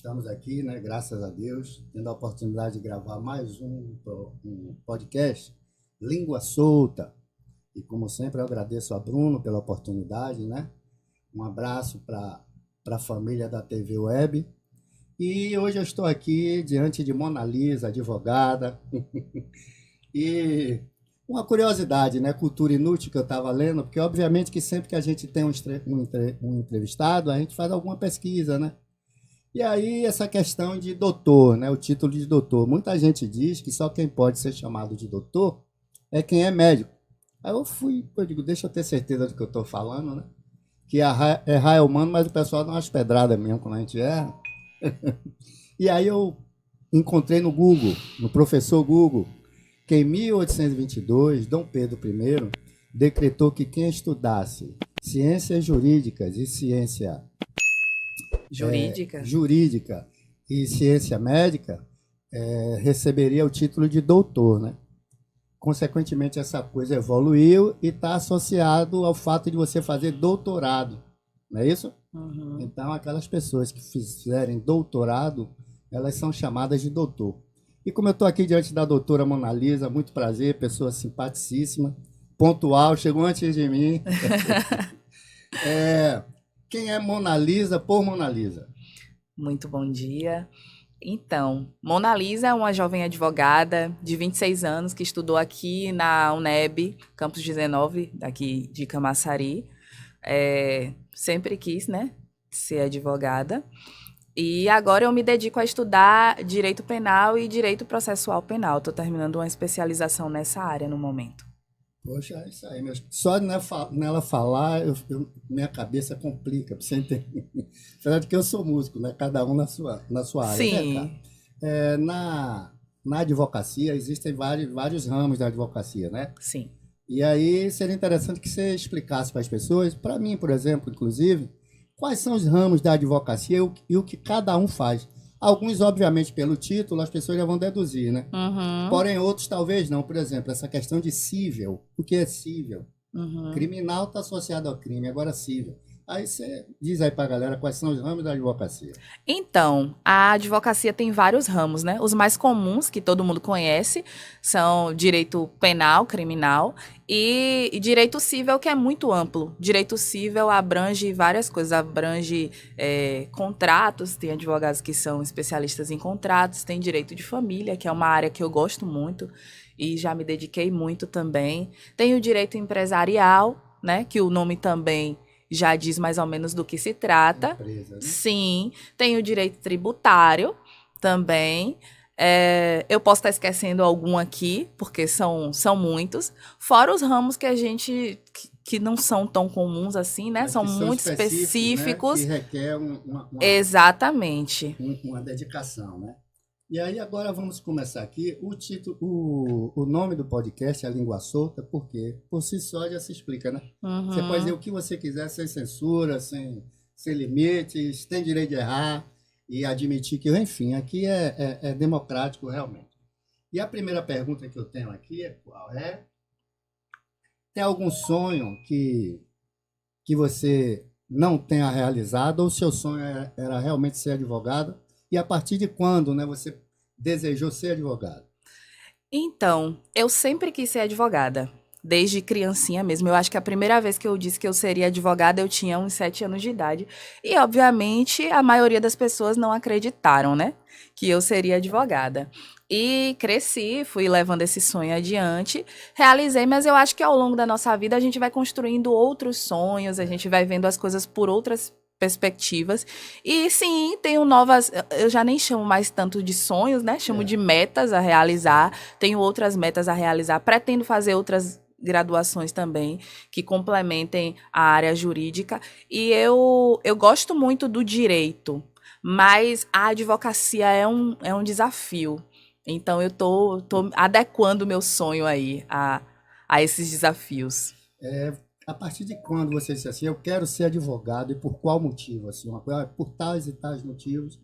Estamos aqui, né, graças a Deus, tendo a oportunidade de gravar mais um podcast, Língua Solta. E como sempre, eu agradeço a Bruno pela oportunidade, né? Um abraço para a família da TV Web. E hoje eu estou aqui diante de Mona Lisa, advogada. E uma curiosidade, né? Cultura inútil que eu estava lendo, porque obviamente que sempre que a gente tem um entrevistado, a gente faz alguma pesquisa, né? E aí essa questão de doutor, né? O título de doutor. Muita gente diz que só quem pode ser chamado de doutor é quem é médico. Aí eu digo, deixa eu ter certeza do que eu estou falando, né? Que errar é humano, mas o pessoal dá umas pedradas mesmo quando a gente erra. E aí eu encontrei no Google, no professor Google, que em 1822, Dom Pedro I decretou que quem estudasse ciências jurídicas e ciência Jurídica? jurídica e ciência médica receberia o título de doutor, né? Consequentemente, essa coisa evoluiu e está associado ao fato de você fazer doutorado, não é isso? Uhum. Então, aquelas pessoas que fizerem doutorado, elas são chamadas de doutor. E como eu estou aqui diante da doutora Mona Lisa, muito prazer, pessoa simpaticíssima, pontual, chegou antes de mim. Quem é Mona Lisa por Mona Lisa? Muito bom dia. Então, Mona Lisa é uma jovem advogada de 26 anos que estudou aqui na UNEB, Campus 19, daqui de Camaçari. Sempre quis, né, ser advogada. E agora eu me dedico a estudar direito penal e direito processual penal. Estou terminando uma especialização nessa área no momento. Poxa, é isso aí mesmo. Só nela falar, minha cabeça complica, pra você entender. Apesar de que eu sou músico, né? Cada um na sua área. Vem cá. Sim, É, na advocacia, existem vários ramos da advocacia, né? sim. E aí seria interessante que você explicasse para as pessoas, para mim, por exemplo, inclusive, quais são os ramos da advocacia e o que cada um faz. Alguns, obviamente, pelo título, as pessoas já vão deduzir, né? Uhum, Porém, outros talvez não. Por exemplo, essa questão de cível. O que é cível? uhum. Criminal está associado ao crime, agora cível. Aí você diz aí para a galera quais são os ramos da advocacia. Então, a advocacia tem vários ramos, né? Os mais comuns, que todo mundo conhece, são direito penal, criminal, e direito civil, que é muito amplo. Direito civil abrange várias coisas, abrange contratos, tem advogados que são especialistas em contratos, tem direito de família, que é uma área que eu gosto muito e já me dediquei muito também. Tem o direito empresarial, né? Que o nome também já diz mais ou menos do que se trata. Empresa, né? Sim, tem o direito tributário também. Eu posso estar esquecendo algum aqui, porque são muitos. Fora os ramos que a gente que não são tão comuns assim, né? Mas São que são muito específicos, né? Que específicos. requer Exatamente. uma dedicação, né? E aí agora vamos começar aqui. O título, o nome do podcast é A Língua Solta, porque por si só já se explica, né? Você pode dizer Uhum. o que você quiser, sem censura, sem limites, tem direito de errar e admitir que, enfim, aqui é democrático realmente. E a primeira pergunta que eu tenho aqui é qual é? Tem algum sonho que você não tenha realizado ou seu sonho era realmente ser advogado? E a partir de quando, né, você desejou ser advogado? Então, eu sempre quis ser advogada. Desde criancinha mesmo. Eu acho que a primeira vez que eu disse que eu seria advogada, eu tinha uns 7 anos de idade. E, obviamente, a maioria das pessoas não acreditaram, né? Que eu seria advogada. E cresci, fui levando esse sonho adiante, realizei, mas eu acho que ao longo da nossa vida a gente vai construindo outros sonhos, a gente vai vendo as coisas por outras perspectivas. E sim, tenho novas. Eu já nem chamo mais tanto de sonhos, né? Chamo É, de metas a realizar. sim. Tenho outras metas a realizar. Pretendo fazer outras graduações também que complementem a área jurídica. E eu gosto muito do direito, mas a advocacia é um desafio. Então eu tô adequando o meu sonho aí a esses desafios. A partir de quando você disse assim, eu quero ser advogado e por qual motivo? Assim, uma coisa, por tais e tais motivos.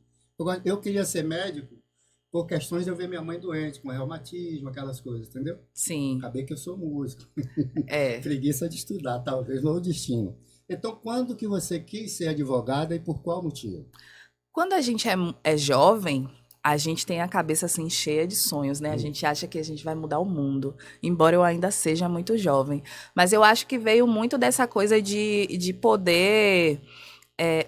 Eu queria ser médico por questões de eu ver minha mãe doente, com reumatismo, aquelas coisas, entendeu? Sim, Acabei que eu sou músico. é. Preguiça de estudar, talvez, não o destino. Então, quando que você quis ser advogada e por qual motivo? Quando a gente é jovem, a gente tem a cabeça assim cheia de sonhos, né? A gente acha que a gente vai mudar o mundo, embora eu ainda seja muito jovem. Mas eu acho que veio muito dessa coisa de poder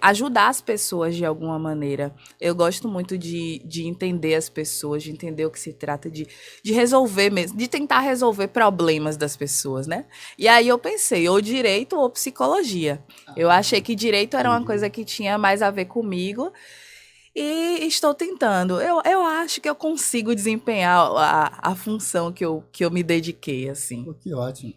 ajudar as pessoas de alguma maneira. Eu gosto muito de entender as pessoas, de entender o que se trata, de resolver mesmo, de tentar resolver problemas das pessoas, né? E aí eu pensei, ou direito ou psicologia. Eu achei que direito era uma coisa Entendi. que tinha mais a ver comigo e estou tentando. Eu acho que eu consigo desempenhar a função que eu me dediquei, assim. Pô, que ótimo.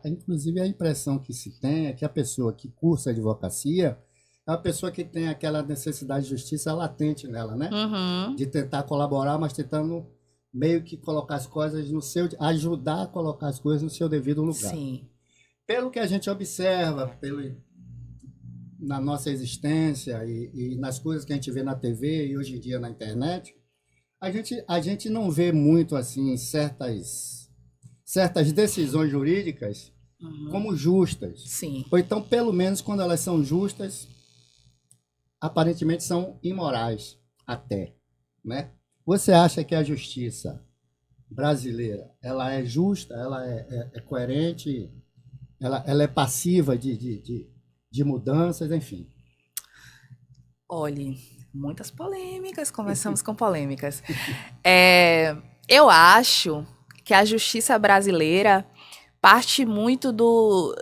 Inclusive, a impressão que se tem é que a pessoa que cursa advocacia é uma pessoa que tem aquela necessidade de justiça latente nela, né? Uhum, De tentar colaborar, mas tentando meio que colocar as coisas no seu, ajudar a colocar as coisas no seu devido lugar. sim. Pelo que a gente observa, na nossa existência e nas coisas que a gente vê na TV e hoje em dia na internet, a gente não vê muito assim certas decisões jurídicas Uhum, como justas. sim. Ou então, pelo menos, quando elas são justas, aparentemente são imorais até, né? Você acha que a justiça brasileira ela é justa, ela é coerente, ela é passiva de mudanças, enfim? Olhe, muitas polêmicas, começamos com polêmicas. É, eu acho que a justiça brasileira parte muito do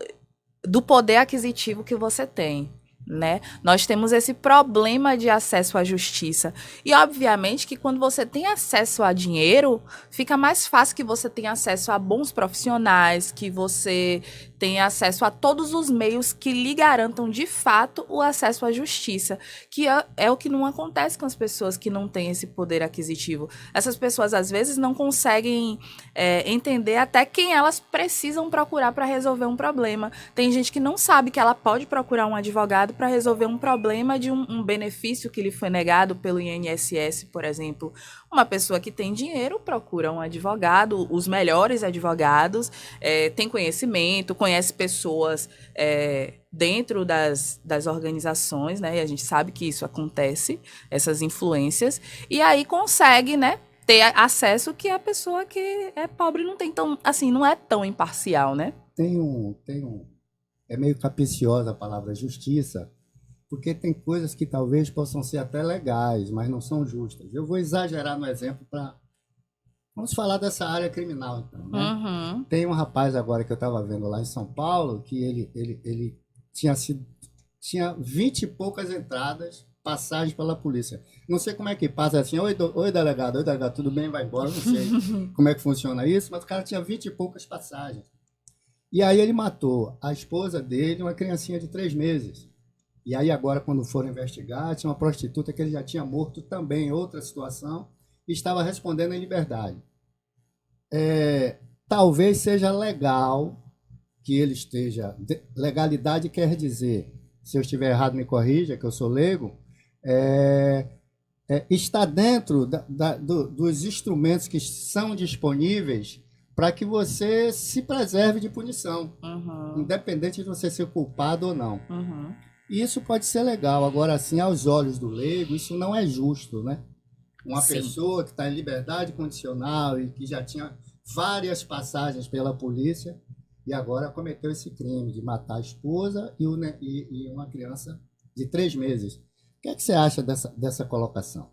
poder aquisitivo que você tem, né? Nós temos esse problema de acesso à justiça. E obviamente que quando você tem acesso a dinheiro, fica mais fácil que você tenha acesso a bons profissionais, que você tenha acesso a todos os meios que lhe garantam de fato o acesso à justiça, que é o que não acontece com as pessoas que não têm esse poder aquisitivo. Essas pessoas às vezes não conseguem entender até quem elas precisam procurar para resolver um problema. Tem gente que não sabe que ela pode procurar um advogado para resolver um problema de um benefício que lhe foi negado pelo INSS, por exemplo. Uma pessoa que tem dinheiro procura um advogado, os melhores advogados, tem conhecimento, conhece pessoas dentro das organizações, né? E a gente sabe que isso acontece, essas influências, e aí consegue, né? Ter acesso que a pessoa que é pobre não tem tão, assim, não é tão imparcial, né? É meio capciosa a palavra justiça, porque tem coisas que talvez possam ser até legais, mas não são justas. Eu vou exagerar no exemplo para. Vamos falar dessa área criminal, então, né? Uhum. Tem um rapaz agora que eu estava vendo lá em São Paulo, que ele tinha 20 e poucas entradas, passagens pela polícia. Não sei como é que passa assim, oi delegado, tudo bem, vai embora, não sei como é que funciona isso, mas o cara tinha 20 e poucas passagens. E aí ele matou a esposa dele, uma criancinha de 3 meses. E aí agora, quando foram investigar, tinha uma prostituta que ele já tinha morto também em outra situação e estava respondendo em liberdade. Talvez seja legal que ele esteja. Legalidade quer dizer, se eu estiver errado, me corrija, que eu sou leigo, é, está dentro dos instrumentos que são disponíveis para que você se preserve de punição, Uhum. independente de você ser culpado ou não. Uhum. E isso pode ser legal. Agora, assim, aos olhos do leigo, isso não é justo, né? Uma Sim. pessoa que está em liberdade condicional e que já tinha várias passagens pela polícia e agora cometeu esse crime de matar a esposa e uma criança de 3 meses. O que é que você acha dessa colocação?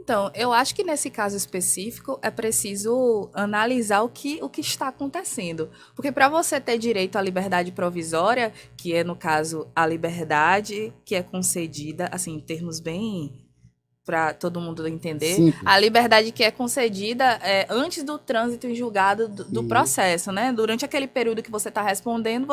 Então, eu acho que nesse caso específico é preciso analisar o que está acontecendo. Porque para você ter direito à liberdade provisória, que é, no caso, a liberdade que é concedida, assim, em termos bem para todo mundo entender, a Simples. liberdade que é concedida antes do trânsito em julgado do Isso. processo, né? Durante aquele período que você está respondendo,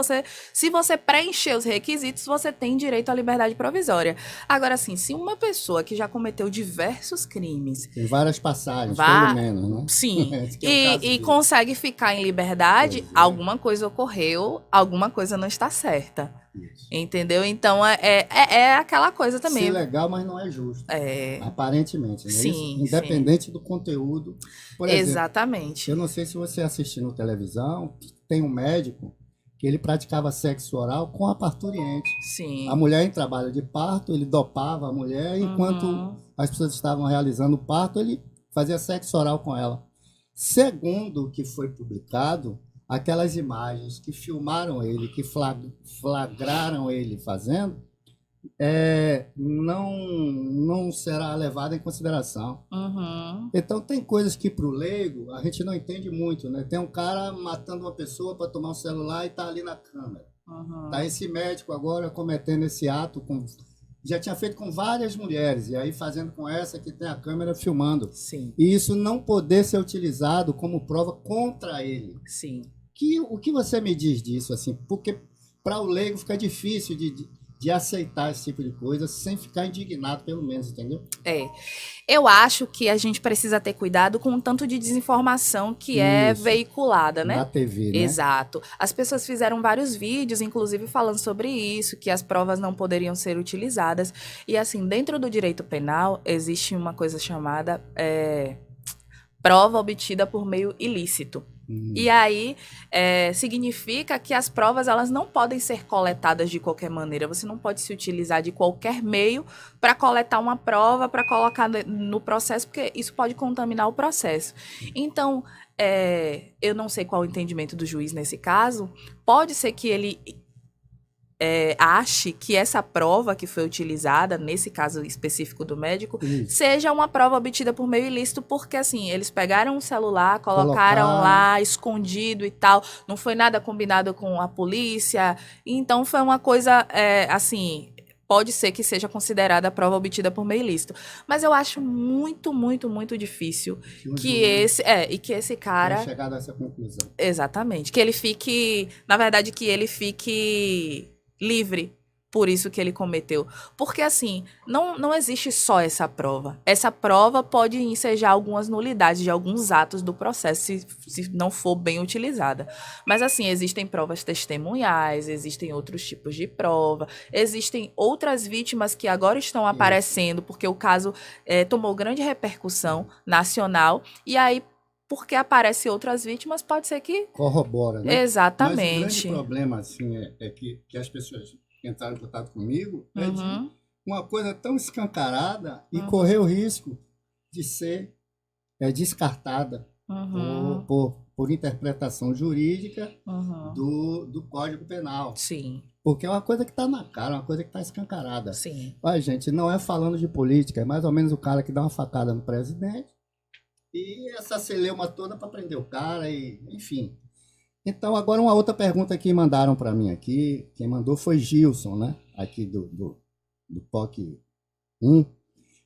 se você preencher os requisitos, você tem direito à liberdade provisória. Agora, assim, se uma pessoa que já cometeu diversos crimes Tem várias passagens, pelo vá, menos, né? sim, Esse que é o caso e dele. consegue ficar em liberdade, Pois é. alguma coisa ocorreu, alguma coisa não está certa. Isso. Entendeu? Então é aquela coisa Ser também. legal, mas não é justo. É, Aparentemente, não é isso? sim, sim. Independente do conteúdo. Por exemplo, eu Exatamente. não sei se você assistindo televisão, tem um médico que ele praticava sexo oral com a parturiente. Sim. A mulher em trabalho de parto, ele dopava a mulher, enquanto as pessoas estavam realizando o parto, ele fazia sexo oral com ela. Segundo o que foi publicado, aquelas imagens que filmaram ele, que flagraram ele fazendo, não será levada em consideração. Então, tem coisas que, para o leigo, a gente não entende muito, né? Tem um cara matando uma pessoa para tomar um celular e está ali na câmera. Tá esse médico agora cometendo esse ato, já tinha feito com várias mulheres, e aí fazendo com essa que tem a câmera filmando. Sim. E isso não poder ser utilizado como prova contra ele. Sim. O que você me diz disso, assim? Porque para o leigo fica difícil de aceitar esse tipo de coisa sem ficar indignado, pelo menos, entendeu? Eu acho que a gente precisa ter cuidado com o tanto de desinformação que é veiculada, né? Na TV, né? Exato. As pessoas fizeram vários vídeos, inclusive falando sobre isso, que as provas não poderiam ser utilizadas. E assim, dentro do direito penal, existe uma coisa chamada prova obtida por meio ilícito. E aí, significa que as provas elas não podem ser coletadas de qualquer maneira. Você não pode se utilizar de qualquer meio para coletar uma prova, para colocar no processo, porque isso pode contaminar o processo. Então, eu não sei qual o entendimento do juiz nesse caso. Pode ser que ele ache que essa prova que foi utilizada, nesse caso específico do médico, seja uma prova obtida por meio ilícito, porque assim, eles pegaram um celular, colocaram lá, escondido e tal, não foi nada combinado com a polícia, então foi uma coisa, assim, pode ser que seja considerada a prova obtida por meio ilícito. Mas eu acho muito, muito, muito difícil que esse cara... chegar a essa conclusão. Exatamente. Que ele fique... Na verdade, que ele fique livre por isso que ele cometeu. Porque, assim, não existe só essa prova. Essa prova pode ensejar algumas nulidades de alguns atos do processo, se não for bem utilizada. Mas, assim, existem provas testemunhais, existem outros tipos de prova, existem outras vítimas que agora estão aparecendo, porque o caso tomou grande repercussão nacional, e aí, porque aparecem outras vítimas, pode ser que... corrobora, né? Exatamente. Mas o grande problema, assim, é que as pessoas entraram em contato comigo de uma coisa tão escancarada e correr o risco de ser descartada por interpretação jurídica do Código Penal. Sim. Porque é uma coisa que está na cara, uma coisa que está escancarada. Sim. Olha, gente, não é falando de política, é mais ou menos o cara que dá uma facada no presidente e essa celeuma toda para prender o cara, e enfim. Então, agora uma outra pergunta que mandaram para mim aqui, quem mandou foi Gilson, né? Aqui do POC 1.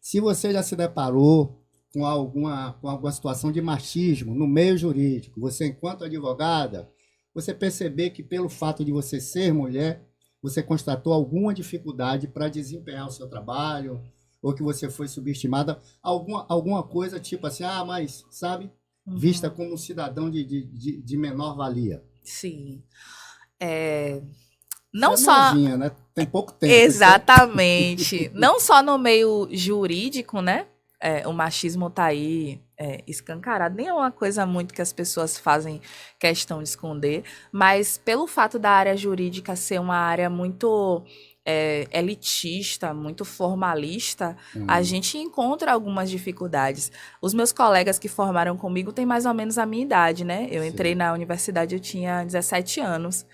Se você já se deparou com alguma situação de machismo no meio jurídico, você, enquanto advogada, você perceber que pelo fato de você ser mulher, você constatou alguma dificuldade para desempenhar o seu trabalho, ou que você foi subestimada, alguma coisa tipo assim, mas, sabe, vista como um cidadão de menor valia. Sim. Não você só... é novinha, né? Tem pouco tempo. Exatamente. Não só no meio jurídico, né? O machismo tá aí escancarado. Nem é uma coisa muito que as pessoas fazem questão de esconder, mas pelo fato da área jurídica ser uma área muito... elitista, muito formalista, a gente encontra algumas dificuldades. Os meus colegas que formaram comigo têm mais ou menos a minha idade, né? Eu entrei na universidade, eu tinha 17 anos.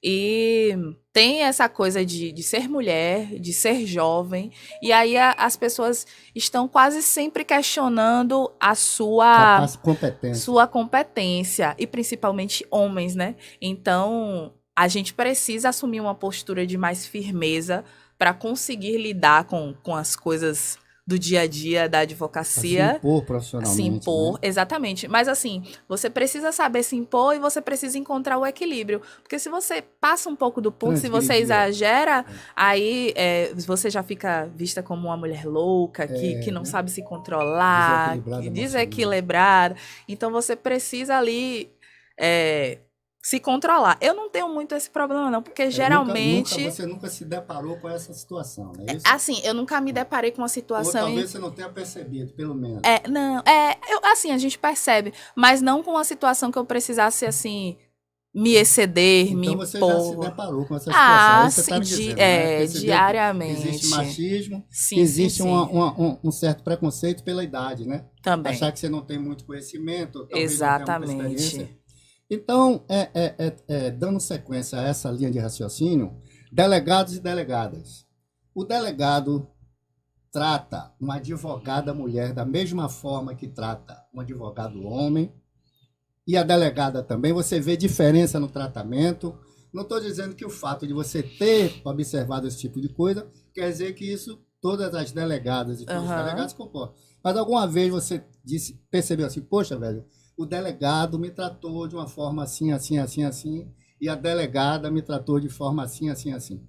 E tem essa coisa de ser mulher, de ser jovem, e aí as pessoas estão quase sempre questionando a sua competência, e principalmente homens, né? Então... a gente precisa assumir uma postura de mais firmeza para conseguir lidar com as coisas do dia a dia da advocacia. Se impor profissionalmente. Se impor, né? Exatamente. Mas assim, você precisa saber se impor e você precisa encontrar o equilíbrio. Porque se você passa um pouco do ponto, se você exagera, aí você já fica vista como uma mulher louca, que não sabe se controlar, desequilibrada. Então você precisa ali... se controlar. Eu não tenho muito esse problema, não, porque geralmente... Você nunca se deparou com essa situação, não é isso? Assim, eu nunca me deparei com uma situação... Ou talvez você não tenha percebido, pelo menos. Assim, a gente percebe, mas não com uma situação que eu precisasse, assim, me exceder, me Então você já se impor. deparou com essa situação, é Ah, isso que você está me dizendo, né? Percebeu que existe diariamente. machismo, que Sim, sim, existe sim. um certo preconceito pela idade, né? Também. Achar que você não tem muito conhecimento, talvez não tenha muita experiência. Exatamente. Então, dando sequência a essa linha de raciocínio, delegados e delegadas. O delegado trata uma advogada mulher da mesma forma que trata um advogado homem, e a delegada também. Você vê diferença no tratamento. Não estou dizendo que o fato de você ter observado esse tipo de coisa quer dizer que isso todas as delegadas e todos os Aham. delegados concordam. Mas alguma vez você percebeu assim, poxa, velho, o delegado me tratou de uma forma assim, assim, assim, assim, e a delegada me tratou de forma assim, assim, assim.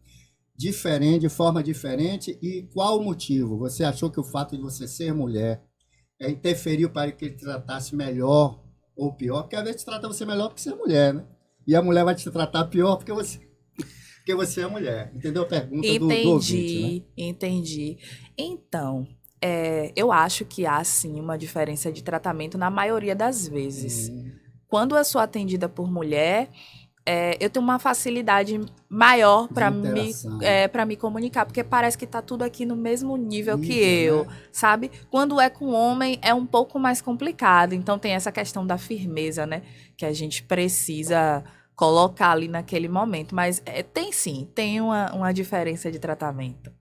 Diferente, de forma diferente, e qual o motivo? Você achou que o fato de você ser mulher interferiu para que ele tratasse melhor ou pior? Porque às vezes trata você melhor porque você é mulher, né? E a mulher vai te tratar pior porque você é mulher. Entendeu a pergunta do ouvinte, né? Entendi, entendi. Então, eu acho que há sim uma diferença de tratamento na maioria das vezes. Hum, Quando eu sou atendida por mulher, eu tenho uma facilidade maior de interação. para me comunicar, porque parece que tá tudo aqui no mesmo nível que Nível, eu, né? sabe? Quando é com homem é um pouco mais complicado, então tem essa questão da firmeza, né? Que a gente precisa colocar ali naquele momento, mas tem sim, tem uma diferença de tratamento.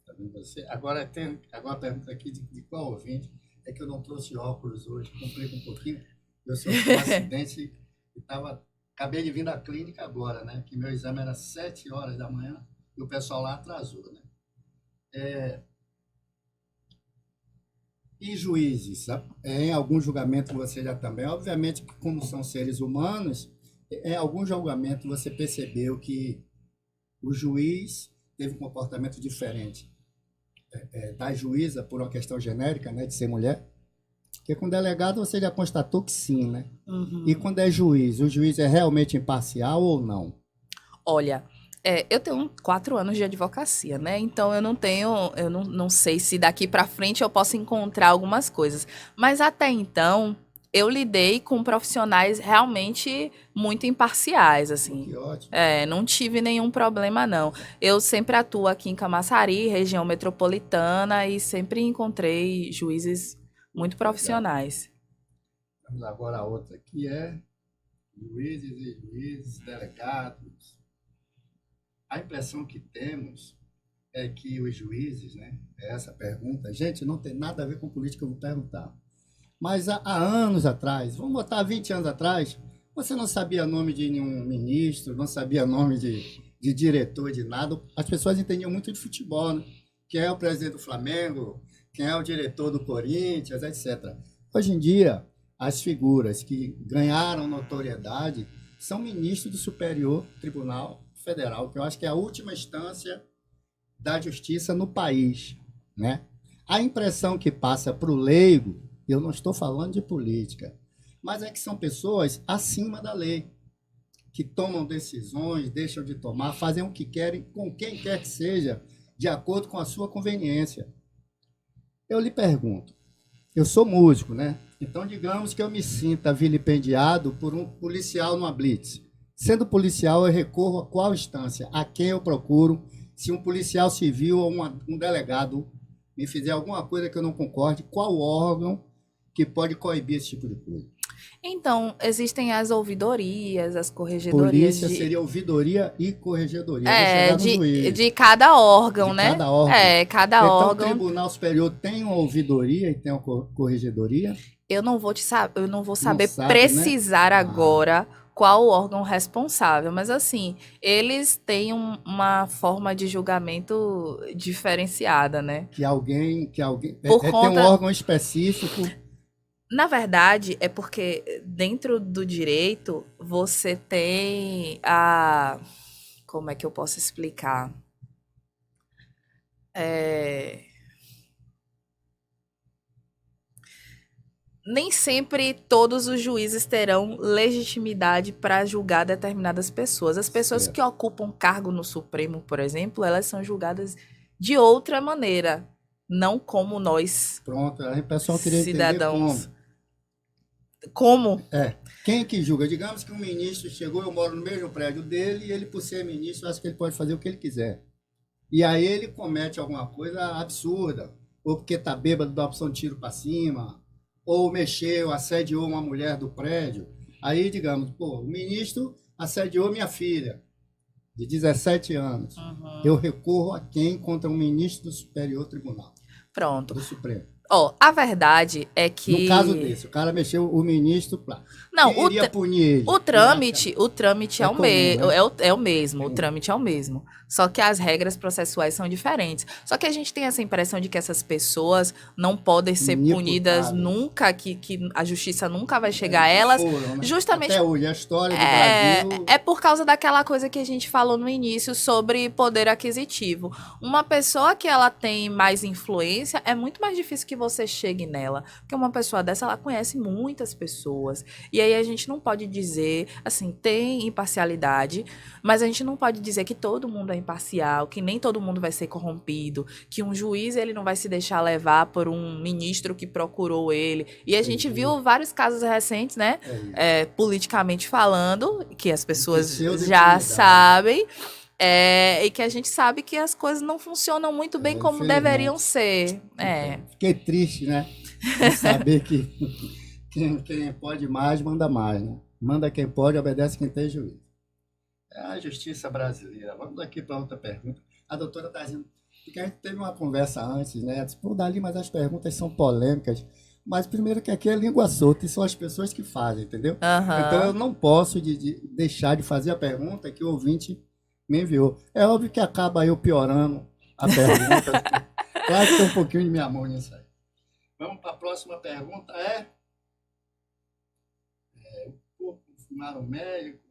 Tá vendo você? Agora a pergunta aqui de qual ouvinte é que eu não trouxe óculos hoje, complica um pouquinho. Eu sofri um acidente e acabei de vir da clínica agora, né? Que meu exame era 7 horas da manhã e o pessoal lá atrasou, né? E juízes, sabe? Em algum julgamento você já também, obviamente, que como são seres humanos, em algum julgamento você percebeu que o juiz teve um comportamento diferente da juíza por uma questão genérica, né, de ser mulher? Porque com delegado você já constatou que sim, né? E Uhum. quando é juiz, o juiz é realmente imparcial ou não? Olha, eu tenho 4 anos de advocacia, né? Então eu não sei se daqui pra frente eu posso encontrar algumas coisas. Mas até então, eu lidei com profissionais realmente muito imparciais, Pô, assim. que ótimo. Não tive nenhum problema, não. Eu sempre atuo aqui em Camaçari, região metropolitana, e sempre encontrei juízes muito Legal. profissionais. Vamos agora a outra, que é juízes e juízes, delegados. A impressão que temos é que os juízes, né? Essa pergunta, gente, não tem nada a ver com política, eu vou perguntar. Mas há anos atrás, vamos botar 20 anos atrás, você não sabia nome de nenhum ministro, não sabia nome de diretor de nada. As pessoas entendiam muito de futebol, né? Quem é o presidente do Flamengo, quem é o diretor do Corinthians, etc. Hoje em dia, as figuras que ganharam notoriedade são ministros do Superior Tribunal Federal, que eu acho que é a última instância da justiça no país, né? A impressão que passa para o leigo, eu não estou falando de política, mas é que são pessoas acima da lei, que tomam decisões, deixam de tomar, fazem o que querem com quem quer que seja, de acordo com a sua conveniência. Eu lhe pergunto, eu sou músico, né? Então, digamos que eu me sinta vilipendiado por um policial numa blitz. Sendo policial, eu recorro a qual instância? A quem eu procuro? Se um policial civil ou um delegado me fizer alguma coisa que eu não concorde, qual órgão que pode coibir esse tipo de coisa? Então, existem as ouvidorias, as corregedorias Polícia seria ouvidoria e corregedoria. Eu vou é, chegar no de, juiz, de cada de órgão, né? cada órgão. Cada Então, o órgão. Tribunal Superior tem uma ouvidoria e tem uma corregedoria? Eu não vou Não saber sabe, né? precisar Ah, agora qual o órgão responsável, mas assim, eles têm uma forma de julgamento diferenciada, né? que alguém Por tem um conta, órgão específico. na verdade, é porque dentro do direito você tem como é que eu posso explicar? É, nem sempre todos os juízes terão legitimidade para julgar determinadas pessoas. As pessoas que Certo. ocupam cargo no Supremo, por exemplo, elas são julgadas de outra maneira, não como nós, Pronto, aí o pessoal queria entender cidadãos. como. Como? Quem que julga? Digamos que um ministro chegou, eu moro no mesmo prédio dele, e ele, por ser ministro, acha que ele pode fazer o que ele quiser. E aí ele comete alguma coisa absurda, ou porque está bêbado, dá a opção de tiro para cima, ou mexeu, assediou uma mulher do prédio. Aí, digamos, pô, o ministro assediou minha filha, de 17 anos. Eu recorro a quem? Contra um ministro do Superior Tribunal, Pronto. do Supremo. Ó, a verdade é que... No caso desse, o cara mexeu o ministro, Não, quem iria punir ele? o trâmite É é o, comum, me né? é o mesmo, o trâmite é o mesmo. Só que as regras processuais são diferentes. Só que a gente tem essa impressão de que essas pessoas não podem ser punidas Inimputáveis. nunca, que a justiça nunca vai chegar a elas. Foram, né? Justamente Até hoje, a história do É, Brasil... é por causa daquela coisa que a gente falou no início sobre poder aquisitivo. Uma pessoa que ela tem mais influência, é muito mais difícil que você chegue nela. Porque uma pessoa dessa, ela conhece muitas pessoas. E aí a gente não pode dizer, assim, tem imparcialidade, mas a gente não pode dizer que todo mundo é imparcial, que nem todo mundo vai ser corrompido, que um juiz ele não vai se deixar levar por um ministro que procurou ele. E a gente viu vários casos recentes, né? Politicamente falando, que as pessoas já sabem, e que a gente sabe que as coisas não funcionam muito bem como deveriam ser. Fiquei triste, né? De saber que quem pode mais, manda mais, né? Manda quem pode, obedece quem tem juízo. É a justiça brasileira. Vamos aqui para outra pergunta. A doutora está dizendo, porque a gente teve uma conversa antes, né? Disse, pô, Dali, mas as perguntas são polêmicas. Mas primeiro que aqui é língua solta e são as pessoas que fazem, entendeu? Então eu não posso deixar de fazer a pergunta que o ouvinte me enviou. É óbvio que acaba eu piorando a pergunta. Claro que tem um pouquinho de minha mão nisso aí. Vamos para a próxima pergunta. O funcionário médico.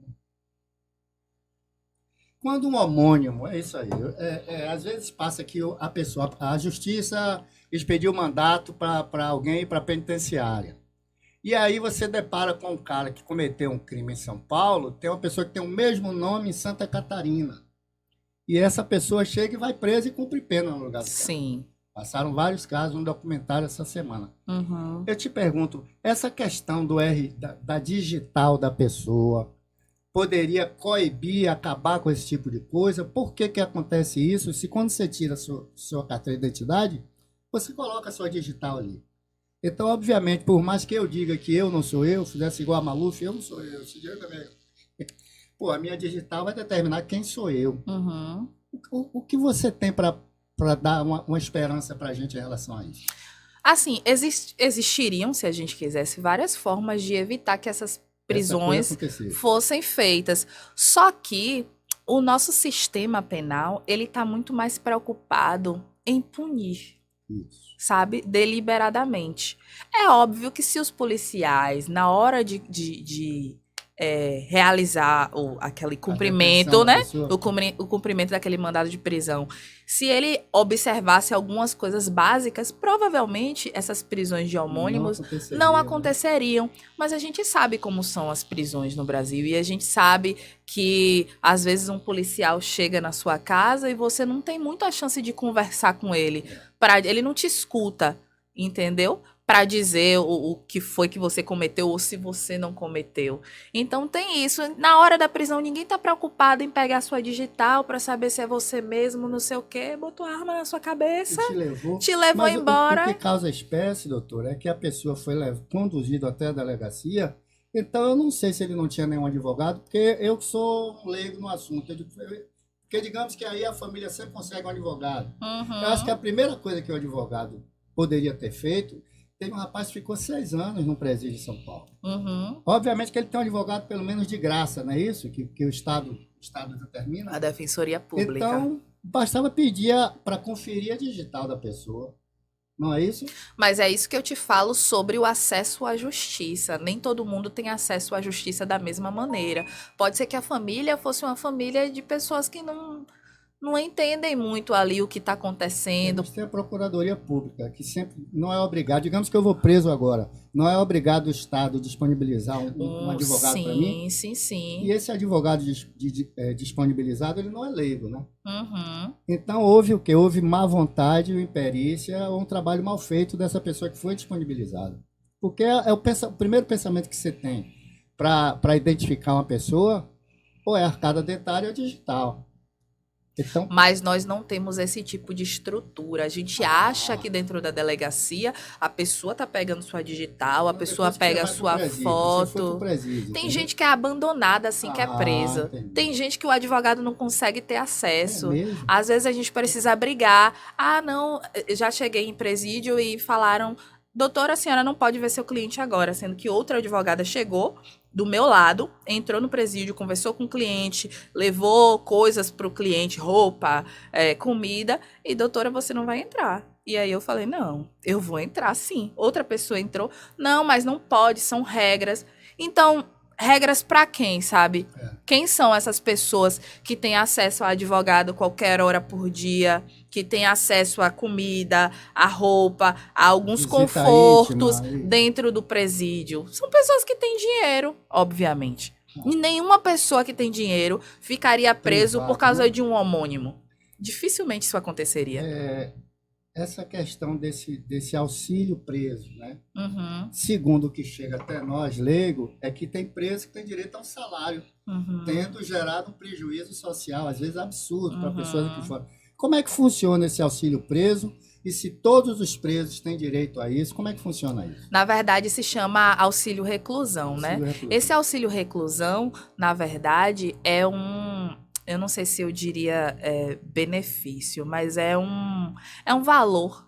Quando um homônimo, é isso aí, às vezes passa que a justiça expediu mandato para alguém para penitenciária. E aí você depara com um cara que cometeu um crime em São Paulo, tem uma pessoa que tem o mesmo nome em Santa Catarina. E essa pessoa chega e vai presa e cumpre pena no lugar do cara. Sim. Passaram vários casos no documentário essa semana. Uhum. Eu te pergunto, essa questão da digital da pessoa poderia coibir, acabar com esse tipo de coisa? Por que que acontece isso? Se quando você tira a sua carteira de identidade, você coloca a sua digital ali. Então, obviamente, por mais que eu diga que eu não sou eu, fizesse igual a Maluf, eu não sou eu. Pô, a minha digital vai determinar quem sou eu. Uhum. O que você tem para dar uma esperança para a gente em relação a isso? Assim, existiriam, se a gente quisesse, várias formas de evitar que essas prisões fossem feitas. Só que o nosso sistema penal, ele está muito mais preocupado em punir. Isso. Sabe? Deliberadamente. É óbvio que se os policiais, na hora de realizar aquele cumprimento, né? O cumprimento daquele mandado de prisão. Se ele observasse algumas coisas básicas, provavelmente essas prisões de homônimos não aconteceriam. Mas a gente sabe como são as prisões no Brasil. E a gente sabe que, às vezes, um policial chega na sua casa e você não tem muita chance de conversar com ele. Ele não te escuta, entendeu? Para dizer o que foi que você cometeu ou se você não cometeu. Então tem isso. Na hora da prisão, ninguém tá preocupado em pegar a sua digital para saber se é você mesmo, não sei o quê. Botou a arma na sua cabeça, te levou embora. O que causa espécie, doutor, é que a pessoa foi conduzida até a delegacia. Então eu não sei se ele não tinha nenhum advogado, porque eu sou um leigo no assunto. Porque digamos que aí a família sempre consegue um advogado. Uhum. Eu acho que a primeira coisa que o advogado poderia ter feito... Teve um rapaz que ficou 6 anos no presídio de São Paulo. Uhum. Obviamente que ele tem um advogado pelo menos de graça, não é isso? Que o Estado determina. A Defensoria Pública. Então, bastava pedir para conferir a digital da pessoa. Não é isso? Mas é isso que eu te falo sobre o acesso à justiça. Nem todo mundo tem acesso à justiça da mesma maneira. Pode ser que a família fosse uma família de pessoas que não entendem muito ali o que está acontecendo. Tem a Procuradoria Pública, que sempre não é obrigado, digamos que eu vou preso agora, não é obrigado o Estado disponibilizar um advogado para mim? Sim. E esse advogado disponibilizado, ele não é leigo, né? Uhum. Então houve o quê? Houve má vontade, imperícia, ou um trabalho mal feito dessa pessoa que foi disponibilizada. Porque o primeiro pensamento que você tem para identificar uma pessoa, ou é arcada dentária ou digital. Então, Mas nós não temos esse tipo de estrutura. A gente acha que dentro da delegacia a pessoa tá pegando sua digital, a pessoa depois que você pega a vai pro sua presídio, você foi pro foto. presídio, Tem entendeu? gente que é abandonada assim que é presa. Entendi. Tem gente que o advogado não consegue ter É acesso. mesmo? Às vezes a gente precisa brigar. Ah, não, eu já cheguei em presídio e falaram: doutora, a senhora não pode ver seu cliente agora, sendo que outra advogada chegou do meu lado, entrou no presídio, conversou com o cliente, levou coisas pro cliente, roupa, comida, e doutora, você não vai entrar. E aí eu falei, não, eu vou entrar sim. Outra pessoa entrou, não, mas não pode, são regras. Então, regras pra quem, sabe? Quem são essas pessoas que têm acesso a advogado qualquer hora por dia, que têm acesso à comida, à roupa, a alguns Visita confortos íntima, dentro do presídio? São pessoas que têm dinheiro, obviamente. E nenhuma pessoa que tem dinheiro ficaria preso por privado, causa né? de um homônimo. Dificilmente isso aconteceria. Essa questão desse auxílio preso, né? Uhum, Segundo o que chega até nós, leigo, é que tem preso que tem direito a um salário, uhum, tendo gerado um prejuízo social, às vezes absurdo, para pessoas aqui uhum. fora. Como é que funciona esse auxílio preso? E se todos os presos têm direito a isso, como é que funciona isso? Na verdade, se chama auxílio reclusão, né? Auxílio reclusão. Esse auxílio reclusão, na verdade, é eu não sei se eu diria benefício, mas é um valor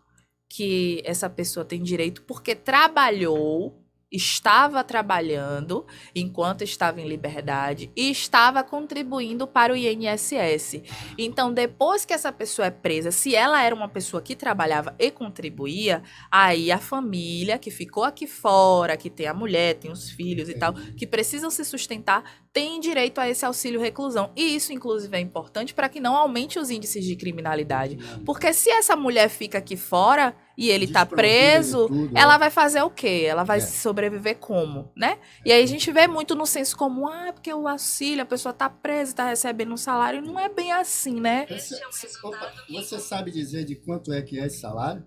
que essa pessoa tem direito porque trabalhou, estava trabalhando enquanto estava em liberdade e estava contribuindo para o INSS. Então, depois que essa pessoa é presa, se ela era uma pessoa que trabalhava e contribuía, aí a família que ficou aqui fora, que tem a mulher, tem os filhos e tal, que precisam se sustentar, tem direito a esse auxílio reclusão. E isso, inclusive, é importante para que não aumente os índices de criminalidade. Porque se essa mulher fica aqui fora e ele tá Desprovida de preso, tudo, ela vai fazer o quê? Ela vai É. sobreviver como, né? E aí a gente vê muito no senso comum, porque o auxílio, a pessoa tá presa, tá recebendo um salário, não é bem assim, né? Opa, você sabe dizer de quanto é que é esse salário?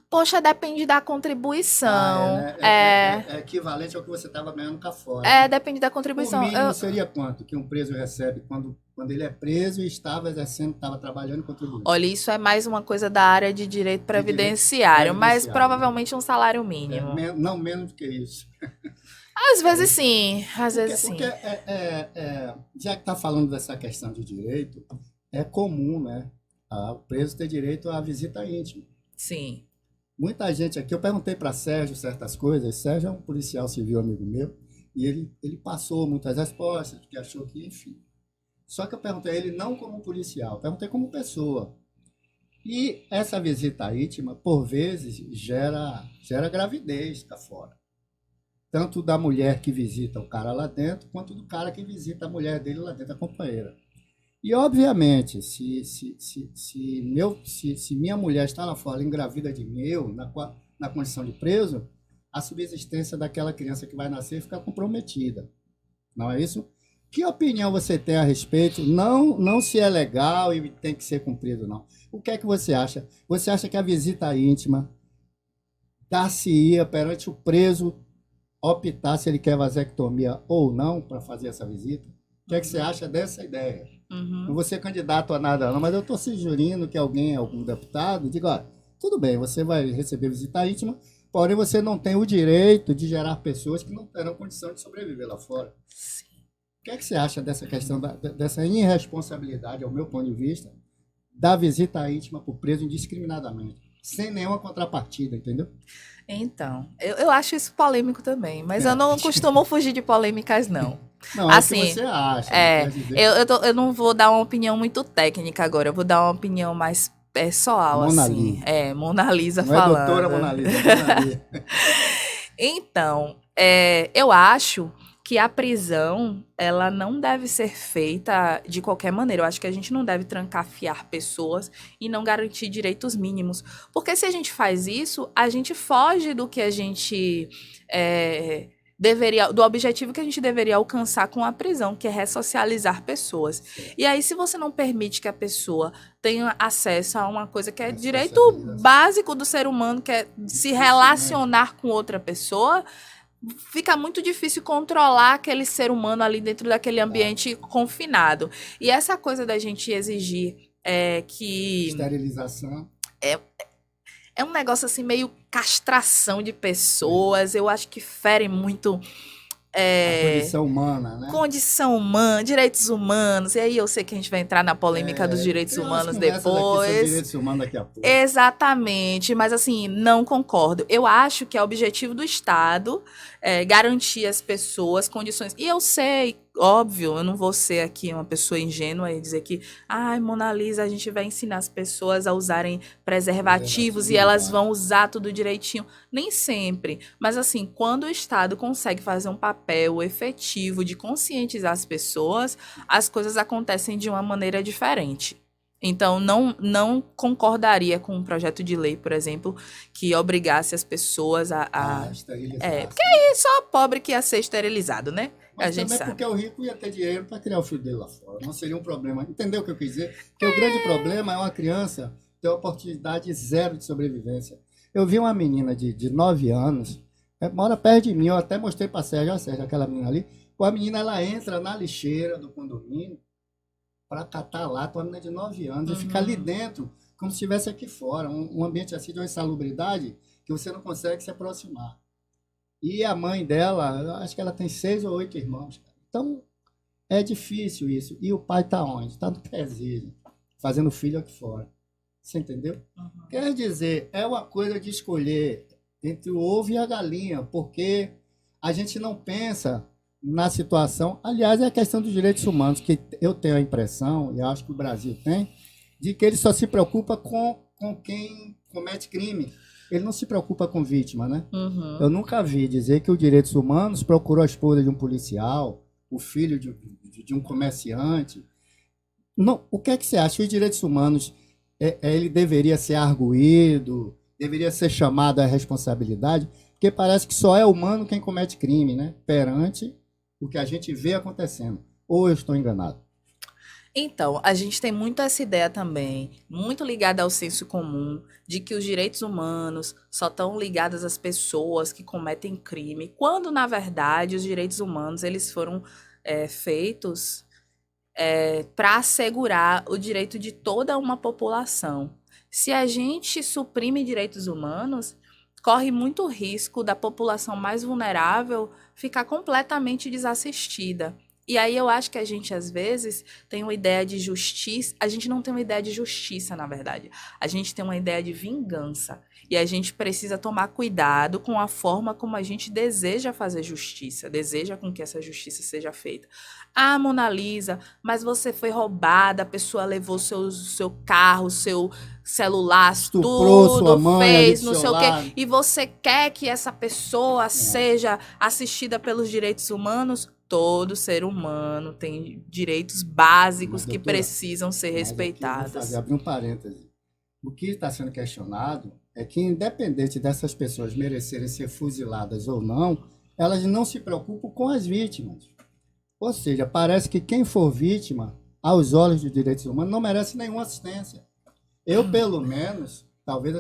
Poxa, depende da contribuição. Né? É equivalente ao que você estava ganhando cá fora, né? Depende da O contribuição. mínimo seria quanto que um preso recebe quando ele é preso e estava exercendo, estava trabalhando e contribuindo? Olha, isso é mais uma coisa da área de direito previdenciário, mas previdenciário, provavelmente um salário mínimo. Não menos do que isso. Às vezes sim, às vezes sim. Porque já que está falando dessa questão de direito, é comum, né? O preso ter direito à visita íntima. Sim. Muita gente aqui, eu perguntei para Sérgio certas coisas. Sérgio é um policial civil amigo meu, e ele passou muitas respostas, porque achou que, enfim. Só que eu perguntei a ele não como policial, perguntei como pessoa. E essa visita íntima, por vezes, gera gravidez cá fora. Tanto da mulher que visita o cara lá dentro, quanto do cara que visita a mulher dele lá dentro, a companheira. E, obviamente, se minha mulher está lá fora engravida de mim, na condição de preso, a subsistência daquela criança que vai nascer fica comprometida. Não é isso? Que opinião você tem a respeito? Não se é legal e tem que ser cumprido, não. O que é que você acha? Você acha que a visita íntima dar-se-ia perante o preso optar se ele quer vasectomia ou não para fazer essa visita? O que é que você acha dessa ideia? Não vou ser candidato a nada não, mas eu estou sugerindo que algum deputado, diga, olha, tudo bem, você vai receber visita íntima, porém você não tem o direito de gerar pessoas que não terão condição de sobreviver lá fora. Sim. O que é que você acha dessa questão, dessa irresponsabilidade, ao meu ponto de vista, da visita íntima para o preso indiscriminadamente, sem nenhuma contrapartida, entendeu? Então, eu acho isso polêmico também, mas eu não costumo fugir de polêmicas, não. Não, Assim, é o que você acha. Quer dizer eu não vou dar uma opinião muito técnica agora, eu vou dar uma opinião mais pessoal, Mona assim. Lisa. Mona Lisa Não é falando. doutora Mona Lisa, é Mona Lisa. Então, eu acho que a prisão, ela não deve ser feita de qualquer maneira. Eu acho que a gente não deve trancafiar pessoas e não garantir direitos mínimos. Porque se a gente faz isso, a gente foge do que a gente do objetivo que a gente deveria alcançar com a prisão, que é ressocializar pessoas. E aí, se você não permite que a pessoa tenha acesso a uma coisa que é direito básico do ser humano, que é se relacionar com outra pessoa, fica muito difícil controlar aquele ser humano ali dentro daquele ambiente confinado. E essa coisa da gente exigir que... Esterilização. É um negócio assim, meio castração de pessoas. Eu acho que fere muito A condição humana, né? condição humana, direitos humanos. E aí eu sei que a gente vai entrar na polêmica dos direitos humanos depois. Aqui direitos humanos daqui a pouco. Exatamente, mas assim, não concordo. Eu acho que é objetivo do Estado garantir às pessoas condições. E eu sei, óbvio, eu não vou ser aqui uma pessoa ingênua e dizer que, ai, Mona Lisa, a gente vai ensinar as pessoas a usarem preservativos e elas vão usar tudo direitinho. Nem sempre. Mas assim, quando o Estado consegue fazer um papel efetivo de conscientizar as pessoas, as coisas acontecem de uma maneira diferente. Então, não concordaria com um projeto de lei, por exemplo, que obrigasse as pessoas a esterilizar. Porque aí só pobre que ia ser esterilizado, né? Mas a gente também sabe. porque o rico ia ter dinheiro para criar o filho dele lá fora. Não seria um problema. Entendeu o que eu quis dizer? Porque o grande problema é uma criança ter oportunidade zero de sobrevivência. Eu vi uma menina de 9 anos, mora perto de mim, eu até mostrei para a Sérgio, aquela menina ali. A menina, ela entra na lixeira do condomínio para catar lata, uma menina de 9 anos, e ficar ali dentro, como se estivesse aqui fora. Um ambiente assim de uma insalubridade que você não consegue se aproximar. E a mãe dela, eu acho que ela tem 6 ou 8 irmãos. Então, é difícil isso. E o pai está onde? Está no presídio, fazendo filho aqui fora. Você entendeu? Quer dizer, é uma coisa de escolher entre o ovo e a galinha, porque a gente não pensa na situação. Aliás, é a questão dos direitos humanos, que eu tenho a impressão, e acho que o Brasil tem, de que ele só se preocupa com quem comete crime. Ele não se preocupa com vítima, né? Eu nunca vi dizer que os direitos humanos procurou a esposa de um policial, o filho de um comerciante. Não, o que é que você acha? Os direitos humanos, ele deveria ser arguído, deveria ser chamado à responsabilidade, porque parece que só é humano quem comete crime, né? Perante o que a gente vê acontecendo. Ou eu estou enganado? Então, a gente tem muito essa ideia também, muito ligada ao senso comum, de que os direitos humanos só estão ligados às pessoas que cometem crime, quando, na verdade, os direitos humanos eles foram feitos para assegurar o direito de toda uma população. Se a gente suprime direitos humanos, corre muito risco da população mais vulnerável ficar completamente desassistida. E aí eu acho que a gente, às vezes, tem uma ideia de justiça. A gente não tem uma ideia de justiça, na verdade. A gente tem uma ideia de vingança. E a gente precisa tomar cuidado com a forma como a gente deseja fazer justiça, deseja com que essa justiça seja feita. Ah, Mona Lisa, mas você foi roubada, a pessoa levou seu carro, seu celular, Estuprou tudo, sua mãe, fez, ali não do sei seu o quê. lado. E você quer que essa pessoa seja assistida pelos direitos humanos? Todo ser humano tem direitos básicos que doutora, precisam ser respeitados. Eu vou abrir um parêntese. O que está sendo questionado é que, independente dessas pessoas merecerem ser fuziladas ou não, elas não se preocupam com as vítimas. Ou seja, parece que quem for vítima, aos olhos dos direitos humanos, não merece nenhuma assistência. Eu, pelo menos, talvez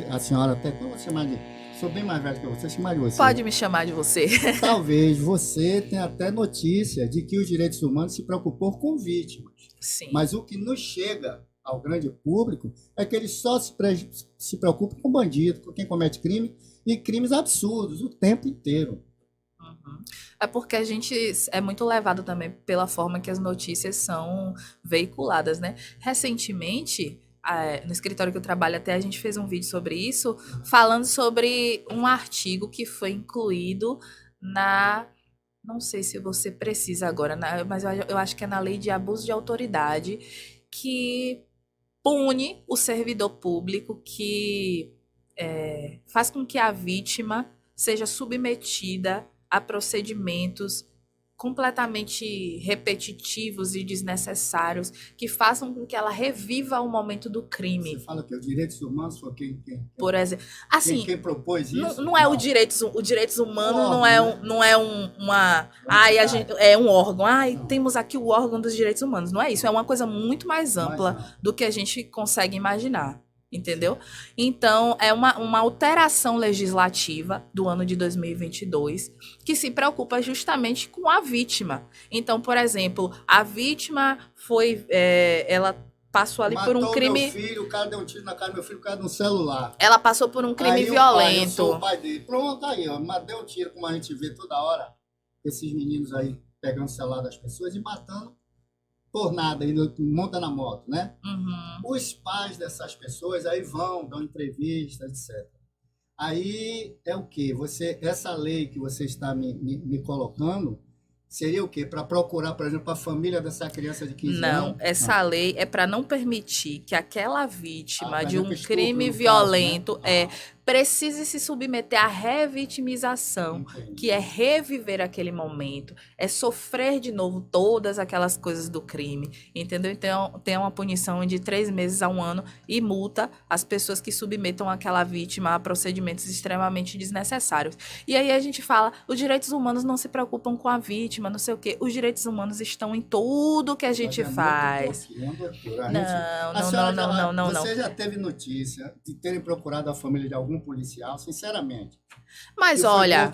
a senhora até, não vou chamar de... Sou bem mais velho que você, chamar de você. Pode me chamar de você. Talvez você tenha até notícia de que os direitos humanos se preocupou com vítimas. Sim. Mas o que nos chega ao grande público é que eles só se preocupam com bandido, com quem comete crime, e crimes absurdos o tempo inteiro. É porque a gente é muito levado também pela forma que as notícias são veiculadas, né? Recentemente, no escritório que eu trabalho, até a gente fez um vídeo sobre isso, falando sobre um artigo que foi incluído não sei se você precisa agora, mas eu acho que é na lei de abuso de autoridade, que pune o servidor público que faz com que a vítima seja submetida a procedimentos completamente repetitivos e desnecessários que façam com que ela reviva o momento do crime. Você fala que os direitos humanos foi Por exemplo, assim, quem propôs isso? não é o direitos humanos órgão, não é, né? não é uma, ai, a gente, é um órgão, ai, temos aqui o órgão dos direitos humanos. Não é isso, é uma coisa muito mais ampla do que a gente consegue imaginar. Entendeu? Então, é uma alteração legislativa do ano de 2022 que se preocupa justamente com a vítima. Então, por exemplo, a vítima foi, ela passou ali por um crime. Meu filho, o cara deu um tiro na cara do meu filho por causa de um celular. Ela passou por um crime aí violento. Eu sou o pai dele. Pronto, aí, ó. Mas deu um tiro, como a gente vê toda hora, esses meninos aí pegando o celular das pessoas e matando por nada, aí monta na moto, né? Uhum. Os pais dessas pessoas aí vão, dão entrevistas, etc. Aí é o quê? Essa lei que você está me colocando seria o quê? Para procurar, por exemplo, a família dessa criança de 15 anos? Não, essa lei é para não permitir que aquela vítima de um estupro, crime no violento caso, né? precise se submeter à revitimização, Entendi. que é reviver aquele momento, é sofrer de novo todas aquelas coisas do crime, entendeu? Então, tem uma punição de 3 meses a 1 ano e multa as pessoas que submetam aquela vítima a procedimentos extremamente desnecessários. E aí a gente fala, os direitos humanos não se preocupam com a vítima, não sei o quê. Os direitos humanos estão em tudo que a gente faz. Não. Você já teve notícia de terem procurado a família de algum policial, sinceramente? Mas olha,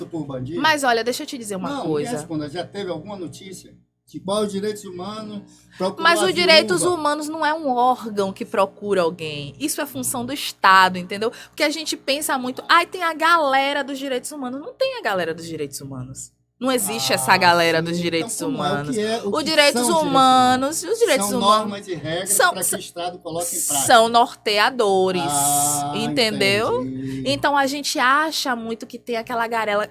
deixa eu te dizer uma coisa. Me responda, já teve alguma notícia? Tipo, os direitos humanos... Mas os direitos humanos não é um órgão que procura alguém. Isso é função do Estado, entendeu? Porque a gente pensa muito, tem a galera dos direitos humanos. Não tem a galera dos direitos humanos. Não existe essa galera dos direitos humanos. Os direitos humanos são normas e regras para que o Estado coloque em prática. São norteadores, entendeu? Entendi. Então a gente acha muito que tem aquela galera,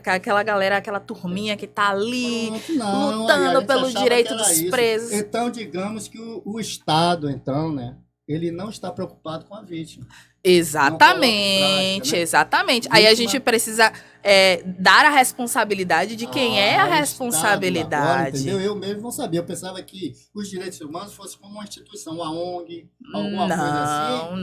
aquela turminha que tá ali lutando pelos direitos dos presos. Então, digamos que o Estado, então, né? Ele não está preocupado com a vítima. Exatamente, prática, né? Exatamente. Aí a gente precisa dar a responsabilidade de quem é a responsabilidade. Agora, entendeu? Eu mesmo não sabia. Eu pensava que os direitos humanos fossem como uma instituição, uma ONG, alguma coisa assim.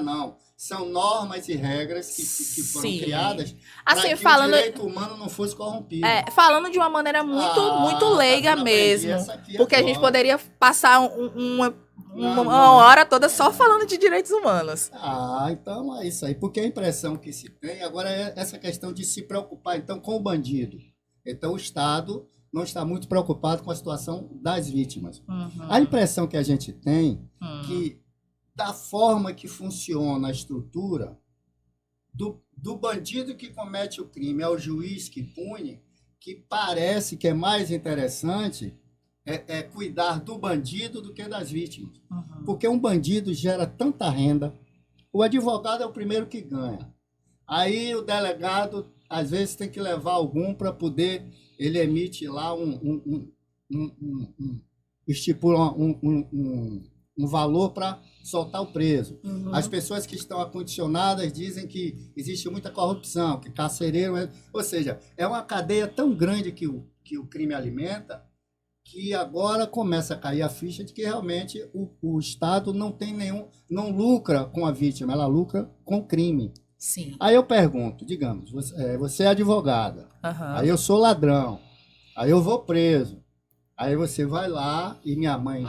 Não. São normas e regras que foram criadas assim, para que o direito humano não fosse corrompido. Falando de uma maneira muito leiga mesmo. Porque a gente poderia passar uma hora toda só falando de direitos humanos. Então é isso aí. Porque a impressão que se tem agora é essa questão de se preocupar então com o bandido. Então o Estado não está muito preocupado com a situação das vítimas. Uhum. A impressão que a gente tem que da forma que funciona a estrutura do bandido que comete o crime ao juiz que pune, que parece que é mais interessante cuidar do bandido do que das vítimas. Uhum. Porque um bandido gera tanta renda, o advogado é o primeiro que ganha. Aí o delegado, às vezes, tem que levar algum para poder, ele emite lá estipula um valor para soltar o preso. Uhum. As pessoas que estão acondicionadas dizem que existe muita corrupção, que carcereiro... Ou seja, é uma cadeia tão grande que o crime alimenta, que agora começa a cair a ficha de que realmente o Estado não lucra com a vítima, ela lucra com o crime. Sim. Aí eu pergunto, digamos, você é advogada, uhum. Aí eu sou ladrão, aí eu vou preso, aí você vai lá e minha mãe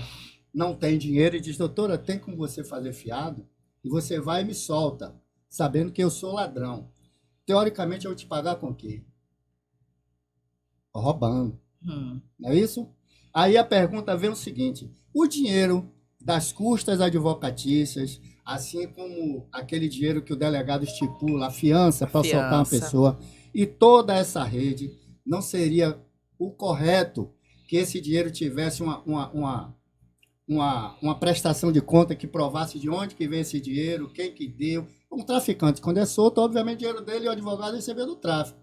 não tem dinheiro e diz, doutora, tem como você fazer fiado? E você vai e me solta, sabendo que eu sou ladrão. Teoricamente, eu vou te pagar com o quê? Roubando. Não é isso? Aí a pergunta vem o seguinte, o dinheiro das custas advocatícias, assim como aquele dinheiro que o delegado estipula, a fiança para soltar uma pessoa, e toda essa rede, não seria o correto que esse dinheiro tivesse uma prestação de conta que provasse de onde que vem esse dinheiro, quem que deu. Um traficante, quando é solto, obviamente o dinheiro dele e o advogado recebeu do tráfico.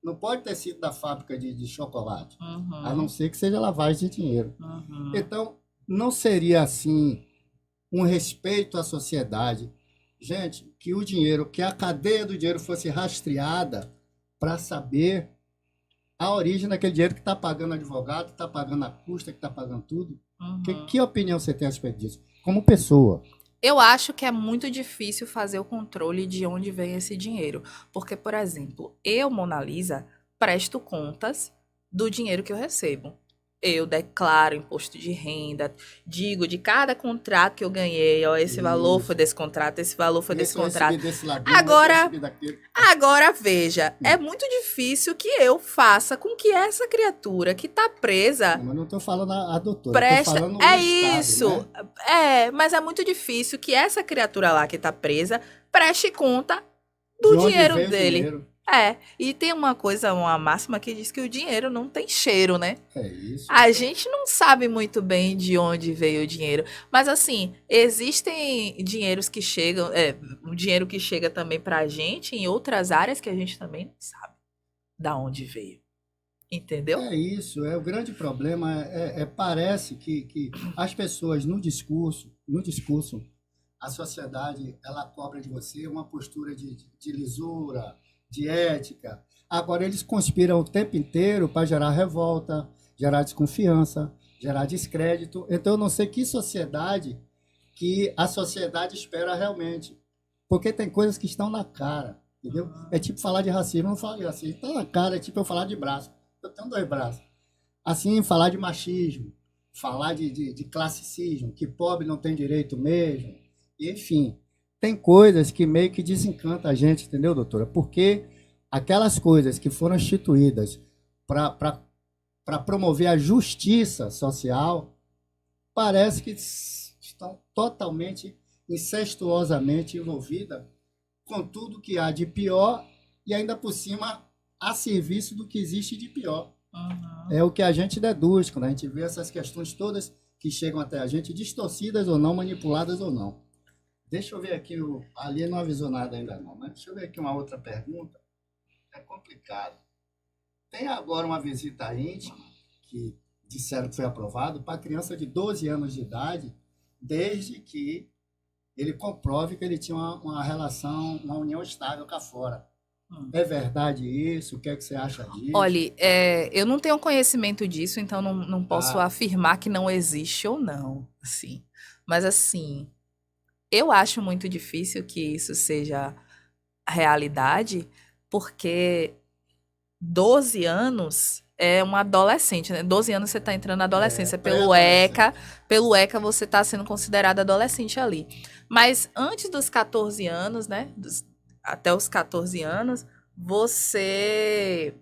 Não pode ter sido da fábrica de chocolate, a não ser que seja lavagem de dinheiro. Então, não seria assim um respeito à sociedade, gente, que o dinheiro, que a cadeia do dinheiro fosse rastreada para saber a origem daquele dinheiro que está pagando advogado, que está pagando a custa, que está pagando tudo. Uhum. Que opinião você tem a respeito disso? Como pessoa. Eu acho que é muito difícil fazer o controle de onde vem esse dinheiro. Porque, por exemplo, eu, Mona Lisa, presto contas do dinheiro que eu recebo. Eu declaro imposto de renda, digo de cada contrato que eu ganhei, ó, esse valor foi Isso. desse contrato, esse valor foi desse Esse eu recebi contrato. desse ladinho, esse eu Agora, recebi daquele. agora veja, é muito difícil que eu faça com que essa criatura que tá presa Não, mas não estou falando a doutora, estou presta. falando É o Estado, isso. né? Mas é muito difícil que essa criatura lá que tá presa preste conta De do onde dinheiro veio o dele. dinheiro. E tem uma coisa, uma máxima que diz que o dinheiro não tem cheiro, né? É isso. A gente não sabe muito bem de onde veio o dinheiro. Mas assim, existem dinheiros que chegam, o dinheiro que chega também pra gente em outras áreas que a gente também não sabe da onde veio. Entendeu? É isso, o grande problema parece que as pessoas no discurso, a sociedade ela cobra de você uma postura de lisura, de ética. Agora eles conspiram o tempo inteiro para gerar revolta, gerar desconfiança, gerar descrédito. Então eu não sei que sociedade que a sociedade espera realmente. Porque tem coisas que estão na cara, entendeu? É tipo falar de racismo, eu não falo de racismo. Está na cara, é tipo eu falar de braço. Eu tenho dois braços. Assim, falar de machismo, falar de classicismo, que pobre não tem direito mesmo. Enfim, tem coisas que meio que desencantam a gente, entendeu, doutora? Porque aquelas coisas que foram instituídas para promover a justiça social, parece que estão totalmente, incestuosamente envolvidas com tudo que há de pior e ainda por cima a serviço do que existe de pior. Uhum. É o que a gente deduz quando a gente vê essas questões todas que chegam até a gente, distorcidas ou não, manipuladas ou não. Deixa eu ver aqui, ali não avisou nada ainda não, mas deixa eu ver aqui uma outra pergunta. É complicado. Tem agora uma visita íntima, que disseram que foi aprovado, para criança de 12 anos de idade, desde que ele comprove que ele tinha uma relação, uma união estável com a fora. É verdade isso? O que é que você acha disso? Olhe, eu não tenho conhecimento disso, então não posso Tá. afirmar que não existe ou não, assim. Mas assim, eu acho muito difícil que isso seja realidade, porque 12 anos é um adolescente, né? 12 anos você tá entrando na adolescência. Pré-adolescente. Pelo ECA você tá sendo considerado adolescente ali. Mas antes dos 14 anos, né? Até os 14 anos, você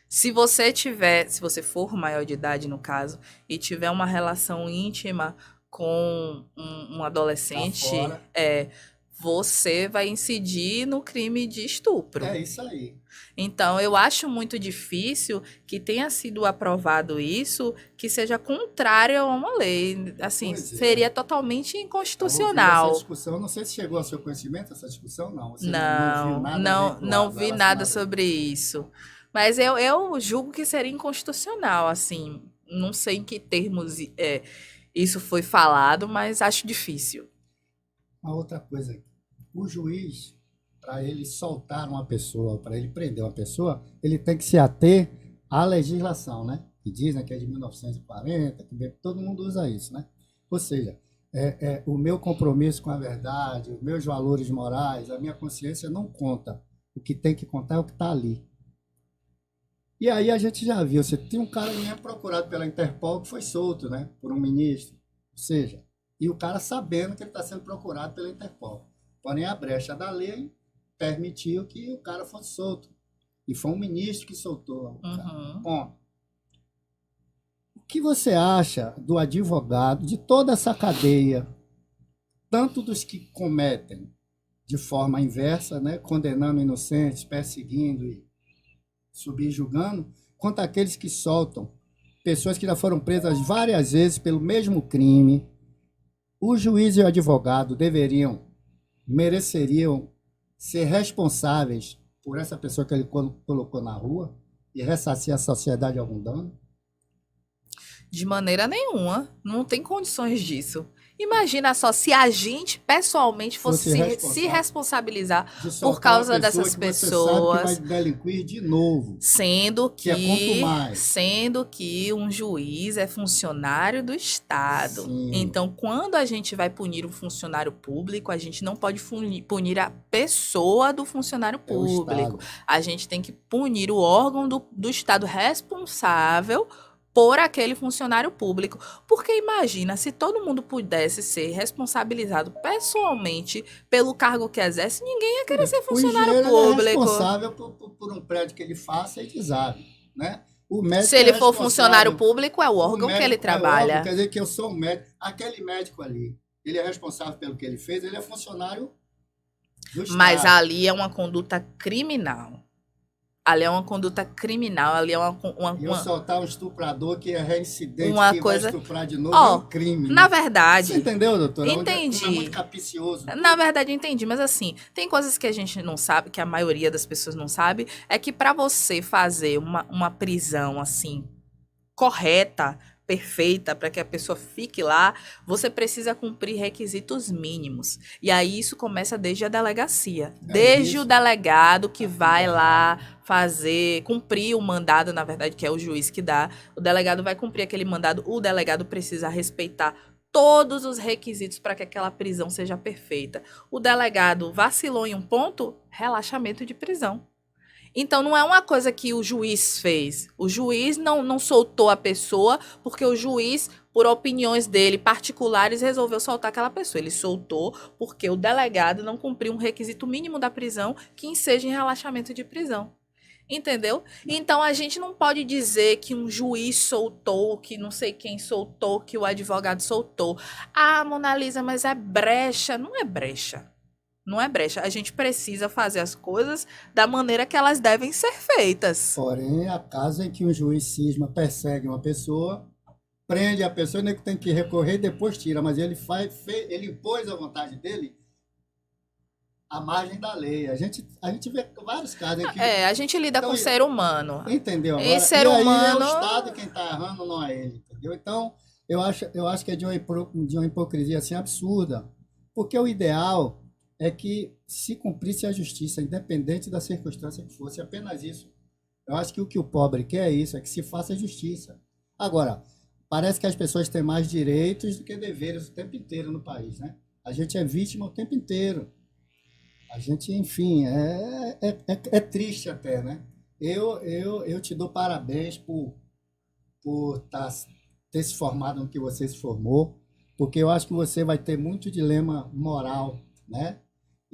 se você for maior de idade, no caso, e tiver uma relação íntima com um Tá adolescente, fora. você vai incidir no crime de estupro. É isso aí. Então, eu acho muito difícil que tenha sido aprovado isso, que seja contrário a uma lei. Assim, Pois é. seria totalmente Estava ouvindo essa inconstitucional. discussão. Não sei se chegou ao seu conhecimento essa discussão, não. Você não viu Não, nada não veiculado vi nada relacionado a isso. sobre isso. Mas eu julgo que seria inconstitucional, assim. Não sei em que termos isso foi falado, mas acho difícil. Uma outra coisa aqui. O juiz, para ele soltar uma pessoa, para ele prender uma pessoa, ele tem que se ater à legislação, né? Que diz, né, que é de 1940, que todo mundo usa isso, né? Ou seja, o meu compromisso com a verdade, os meus valores morais, a minha consciência não conta. O que tem que contar é o que está ali. E aí a gente já viu, você tem um cara mesmo procurado pela Interpol que foi solto, né? Por um ministro. Ou seja, e o cara sabendo que ele está sendo procurado pela Interpol. Porém, a brecha da lei permitiu que o cara fosse solto. E foi um ministro que soltou o cara. Uhum. Bom, o que você acha do advogado, de toda essa cadeia, tanto dos que cometem de forma inversa, né, condenando inocentes, perseguindo e subjugando, quanto aqueles que soltam pessoas que já foram presas várias vezes pelo mesmo crime? O juiz e o advogado mereceriam ser responsáveis por essa pessoa que ele colocou na rua e ressarcir a sociedade de algum dano? De maneira nenhuma. Não tem condições disso. Imagina só se a gente pessoalmente fosse se responsabilizar por causa dessas pessoas, que vai delinquir de novo, sendo que é quanto mais. sendo que um juiz é funcionário do Estado. Sim. Então, quando a gente vai punir um funcionário público, a gente não pode punir a pessoa do funcionário público. A gente tem que punir o órgão do Estado responsável por aquele funcionário público. Porque imagina, se todo mundo pudesse ser responsabilizado pessoalmente pelo cargo que exerce, ninguém ia querer ser funcionário público. Ele é responsável por um prédio que ele faça e desabe, né? O médico se ele for funcionário público, é o órgão que ele trabalha. Órgão, quer dizer que eu sou um médico. Aquele médico ali, ele é responsável pelo que ele fez, ele é funcionário do Estado. Mas ali é uma conduta criminal. Ali é uma conduta criminal, ali é uma eu soltar um estuprador que é reincidente, uma que coisa... vai estuprar de novo, é um crime. Na verdade... Você entendeu, doutora? Entendi. É muito capicioso. Na verdade, eu entendi. Mas assim, tem coisas que a gente não sabe, que a maioria das pessoas não sabe, é que para você fazer uma prisão, assim, correta, perfeita, para que a pessoa fique lá, você precisa cumprir requisitos mínimos. E aí isso começa desde a delegacia. Desde o delegado que vai lá cumprir o mandado, na verdade, que é o juiz que dá. O delegado vai cumprir aquele mandado, o delegado precisa respeitar todos os requisitos para que aquela prisão seja perfeita. O delegado vacilou em um ponto, relaxamento de prisão. Então, não é uma coisa que o juiz fez. O juiz não soltou a pessoa porque o juiz, por opiniões dele particulares, resolveu soltar aquela pessoa. Ele soltou porque o delegado não cumpriu um requisito mínimo da prisão que enseja em relaxamento de prisão. Entendeu? Então, a gente não pode dizer que um juiz soltou, que não sei quem soltou, que o advogado soltou. Ah, Mona Lisa, mas é brecha. Não é brecha. Não é brecha. A gente precisa fazer as coisas da maneira que elas devem ser feitas. Porém, a caso em que um juiz cisma persegue uma pessoa, prende a pessoa, nem que tem que recorrer e depois tira. Mas ele impôs a vontade dele à margem da lei. A gente vê vários casos em que... a gente lida com o ser humano. Entendeu? Agora, e ser humano... é o Estado quem está errando, não é ele. Entendeu? Então, eu acho que é de uma hipocrisia assim, absurda. Porque o ideal é que se cumprisse a justiça, independente da circunstância que fosse, apenas isso. Eu acho que o pobre quer é isso, é que se faça justiça. Agora, parece que as pessoas têm mais direitos do que deveres o tempo inteiro no país, né? A gente é vítima o tempo inteiro. A gente, enfim, é triste até, né? Eu te dou parabéns por ter se formado no que você se formou, porque eu acho que você vai ter muito dilema moral, né?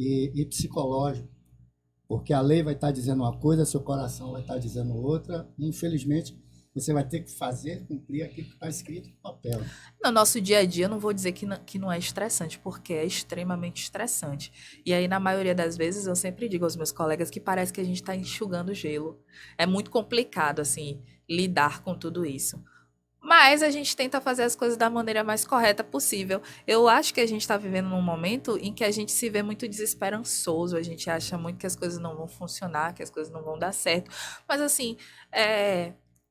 E psicológico, porque a lei vai estar dizendo uma coisa, seu coração vai estar dizendo outra, e infelizmente você vai ter que cumprir aquilo que está escrito no papel. No nosso dia a dia, eu não vou dizer que não é estressante, porque é extremamente estressante. E aí, na maioria das vezes, eu sempre digo aos meus colegas que parece que a gente está enxugando gelo. É muito complicado, assim, lidar com tudo isso. Mas a gente tenta fazer as coisas da maneira mais correta possível. Eu acho que a gente está vivendo num momento em que a gente se vê muito desesperançoso, a gente acha muito que as coisas não vão funcionar, que as coisas não vão dar certo. Mas assim,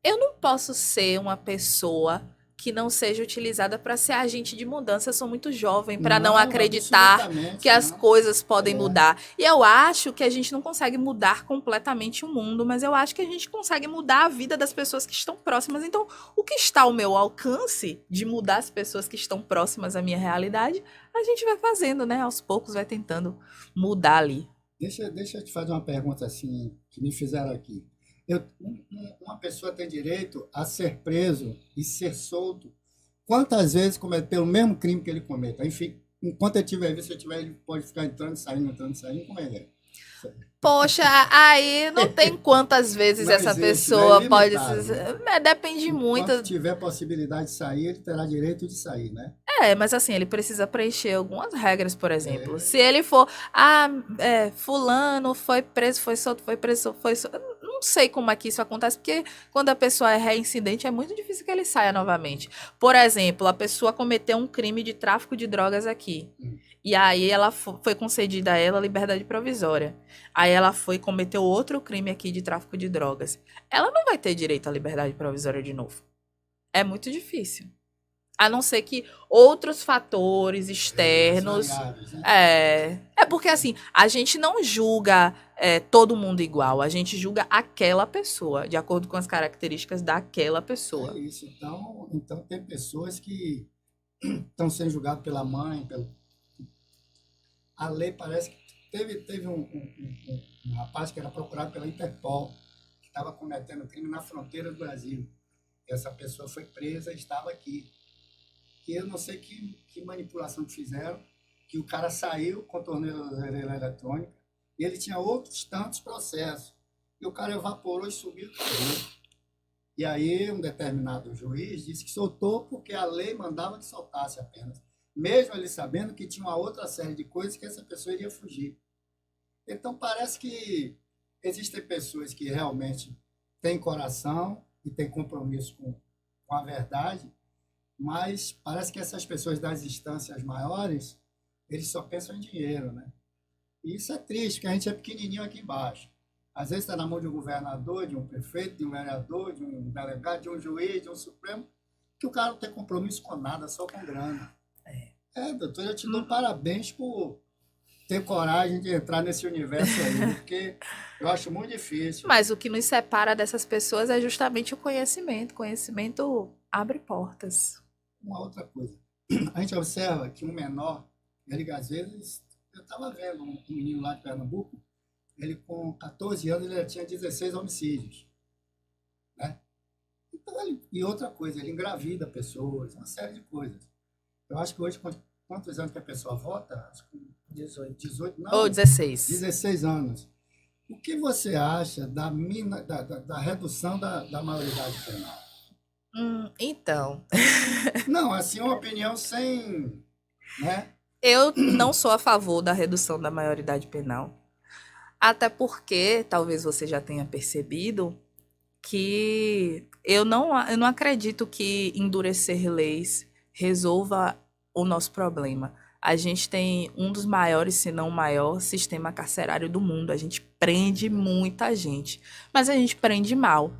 eu não posso ser uma pessoa que não seja utilizada para ser agente de mudança. Eu sou muito jovem para não acreditar que as coisas podem mudar. E eu acho que a gente não consegue mudar completamente o mundo, mas eu acho que a gente consegue mudar a vida das pessoas que estão próximas. Então, o que está ao meu alcance de mudar as pessoas que estão próximas à minha realidade, a gente vai fazendo, né? Aos poucos vai tentando mudar ali. Deixa eu te fazer uma pergunta assim, que me fizeram aqui. Uma pessoa tem direito a ser preso e ser solto quantas vezes cometeu o mesmo crime que ele cometa. Enfim, enquanto ele estiver vivo, ele pode ficar entrando e saindo, como é. Poxa, aí não tem quantas vezes não essa existe, pessoa pode... Depende muito. Se tiver possibilidade de sair, ele terá direito de sair, né? Mas assim, ele precisa preencher algumas regras, por exemplo. Se ele for, fulano foi preso, foi solto, foi preso, foi solto. Não sei como é que isso acontece, porque quando a pessoa é reincidente, é muito difícil que ele saia novamente. Por exemplo, a pessoa cometeu um crime de tráfico de drogas aqui. E aí ela foi concedida a ela liberdade provisória. Aí ela foi e cometeu outro crime aqui de tráfico de drogas. Ela não vai ter direito à liberdade provisória de novo. É muito difícil. A não ser que outros fatores externos. Variáveis, né? É porque assim, a gente não julga todo mundo igual, a gente julga aquela pessoa, de acordo com as características daquela É pessoa. isso. Então tem pessoas que estão sendo julgadas pela mãe, pelo... A lei parece que teve um rapaz que era procurado pela Interpol, que estava cometendo crime na fronteira do Brasil. Essa pessoa foi presa e estava aqui. E eu não sei que manipulação que fizeram, que o cara saiu com tornozeleira eletrônica e ele tinha outros tantos processos. E o cara evaporou e sumiu e acabou. E aí um determinado juiz disse que soltou porque a lei mandava que soltasse apenas, mesmo ele sabendo que tinha uma outra série de coisas que essa pessoa iria fugir. Então parece que existem pessoas que realmente têm coração e têm compromisso com a verdade, mas parece que essas pessoas das instâncias maiores, eles só pensam em dinheiro, né? E isso é triste, porque a gente é pequenininho aqui embaixo. Às vezes está na mão de um governador, de um prefeito, de um vereador, de um delegado, de um juiz, de um supremo, que o cara não tem compromisso com nada, só com grana. Doutor, eu te dou parabéns por ter coragem de entrar nesse universo aí, porque eu acho muito difícil. Mas o que nos separa dessas pessoas é justamente o conhecimento. Conhecimento abre portas. Uma outra coisa, a gente observa que um menor, ele às vezes, eu estava vendo um menino lá de Pernambuco, ele com 14 anos ele já tinha 16 homicídios, né? Então, e outra coisa, ele engravida pessoas, uma série de coisas. Eu acho que hoje, quantos anos que a pessoa vota? Acho que 18 Ou não, 16. 16 anos. O que você acha da redução da maioridade penal? Então, Não, assim, uma opinião sem, né? eu não sou a favor da redução da maioridade penal. Até porque, talvez você já tenha percebido, que eu não acredito que endurecer leis resolva o nosso problema. A gente tem um dos maiores, se não o maior, sistema carcerário do mundo. A gente prende muita gente, mas a gente prende mal.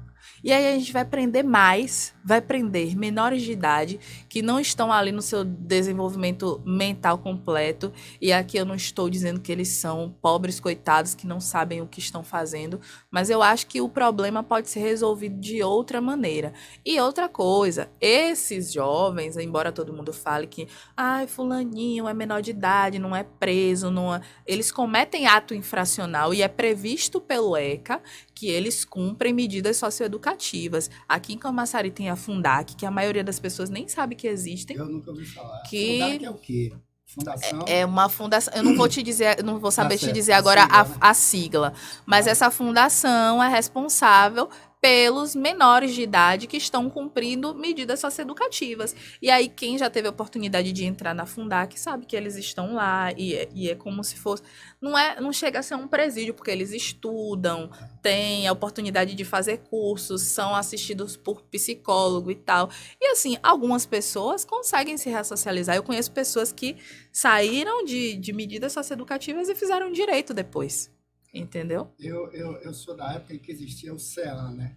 E aí a gente vai prender mais, vai prender menores de idade que não estão ali no seu desenvolvimento mental completo. E aqui eu não estou dizendo que eles são pobres coitados que não sabem o que estão fazendo, mas eu acho que o problema pode ser resolvido de outra maneira. E outra coisa, esses jovens, embora todo mundo fale que, ai, fulaninho é menor de idade, não é preso, não é... eles cometem ato infracional e é previsto pelo ECA que eles cumprem medidas socioeducativas. Aqui em Camaçari tem a Fundac, que a maioria das pessoas nem sabe que existem, Eu nunca ouvi falar. Fundac que é o quê? Fundação? é uma fundação. Eu não vou te dizer, eu não vou Tá saber te certo, dizer a agora sigla, né? a sigla, mas Mas, essa fundação é responsável pelos menores de idade que estão cumprindo medidas socioeducativas. E aí, quem já teve a oportunidade de entrar na Fundac sabe que eles estão lá e é como se fosse. Não chega a ser um presídio, porque eles estudam, têm a oportunidade de fazer cursos, são assistidos por psicólogo e tal. E assim, algumas pessoas conseguem se ressocializar. Eu conheço pessoas que saíram de medidas socioeducativas e fizeram direito depois. Entendeu? eu sou da época em que existia o CEAM, né?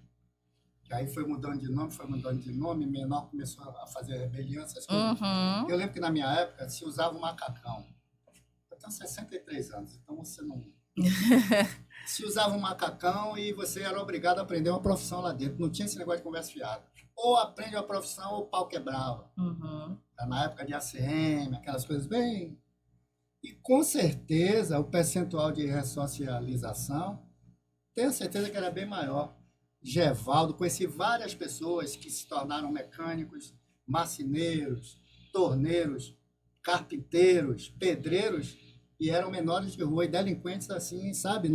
Que aí foi mudando de nome, menor começou a fazer rebelião, essas coisas. Uhum. Eu lembro que na minha época se usava um macacão. Eu tenho 63 anos, então você não. Se usava um macacão e você era obrigado a aprender uma profissão lá dentro. Não tinha esse negócio de conversa fiada. Ou aprende uma profissão ou o pau quebrava. Uhum. Na época de ACM, aquelas coisas bem. E com certeza o percentual de ressocialização, tenho certeza que era bem maior. Gevaldo, conheci várias pessoas que se tornaram mecânicos, marceneiros, torneiros, carpinteiros, pedreiros, e eram menores de rua e delinquentes assim, sabe,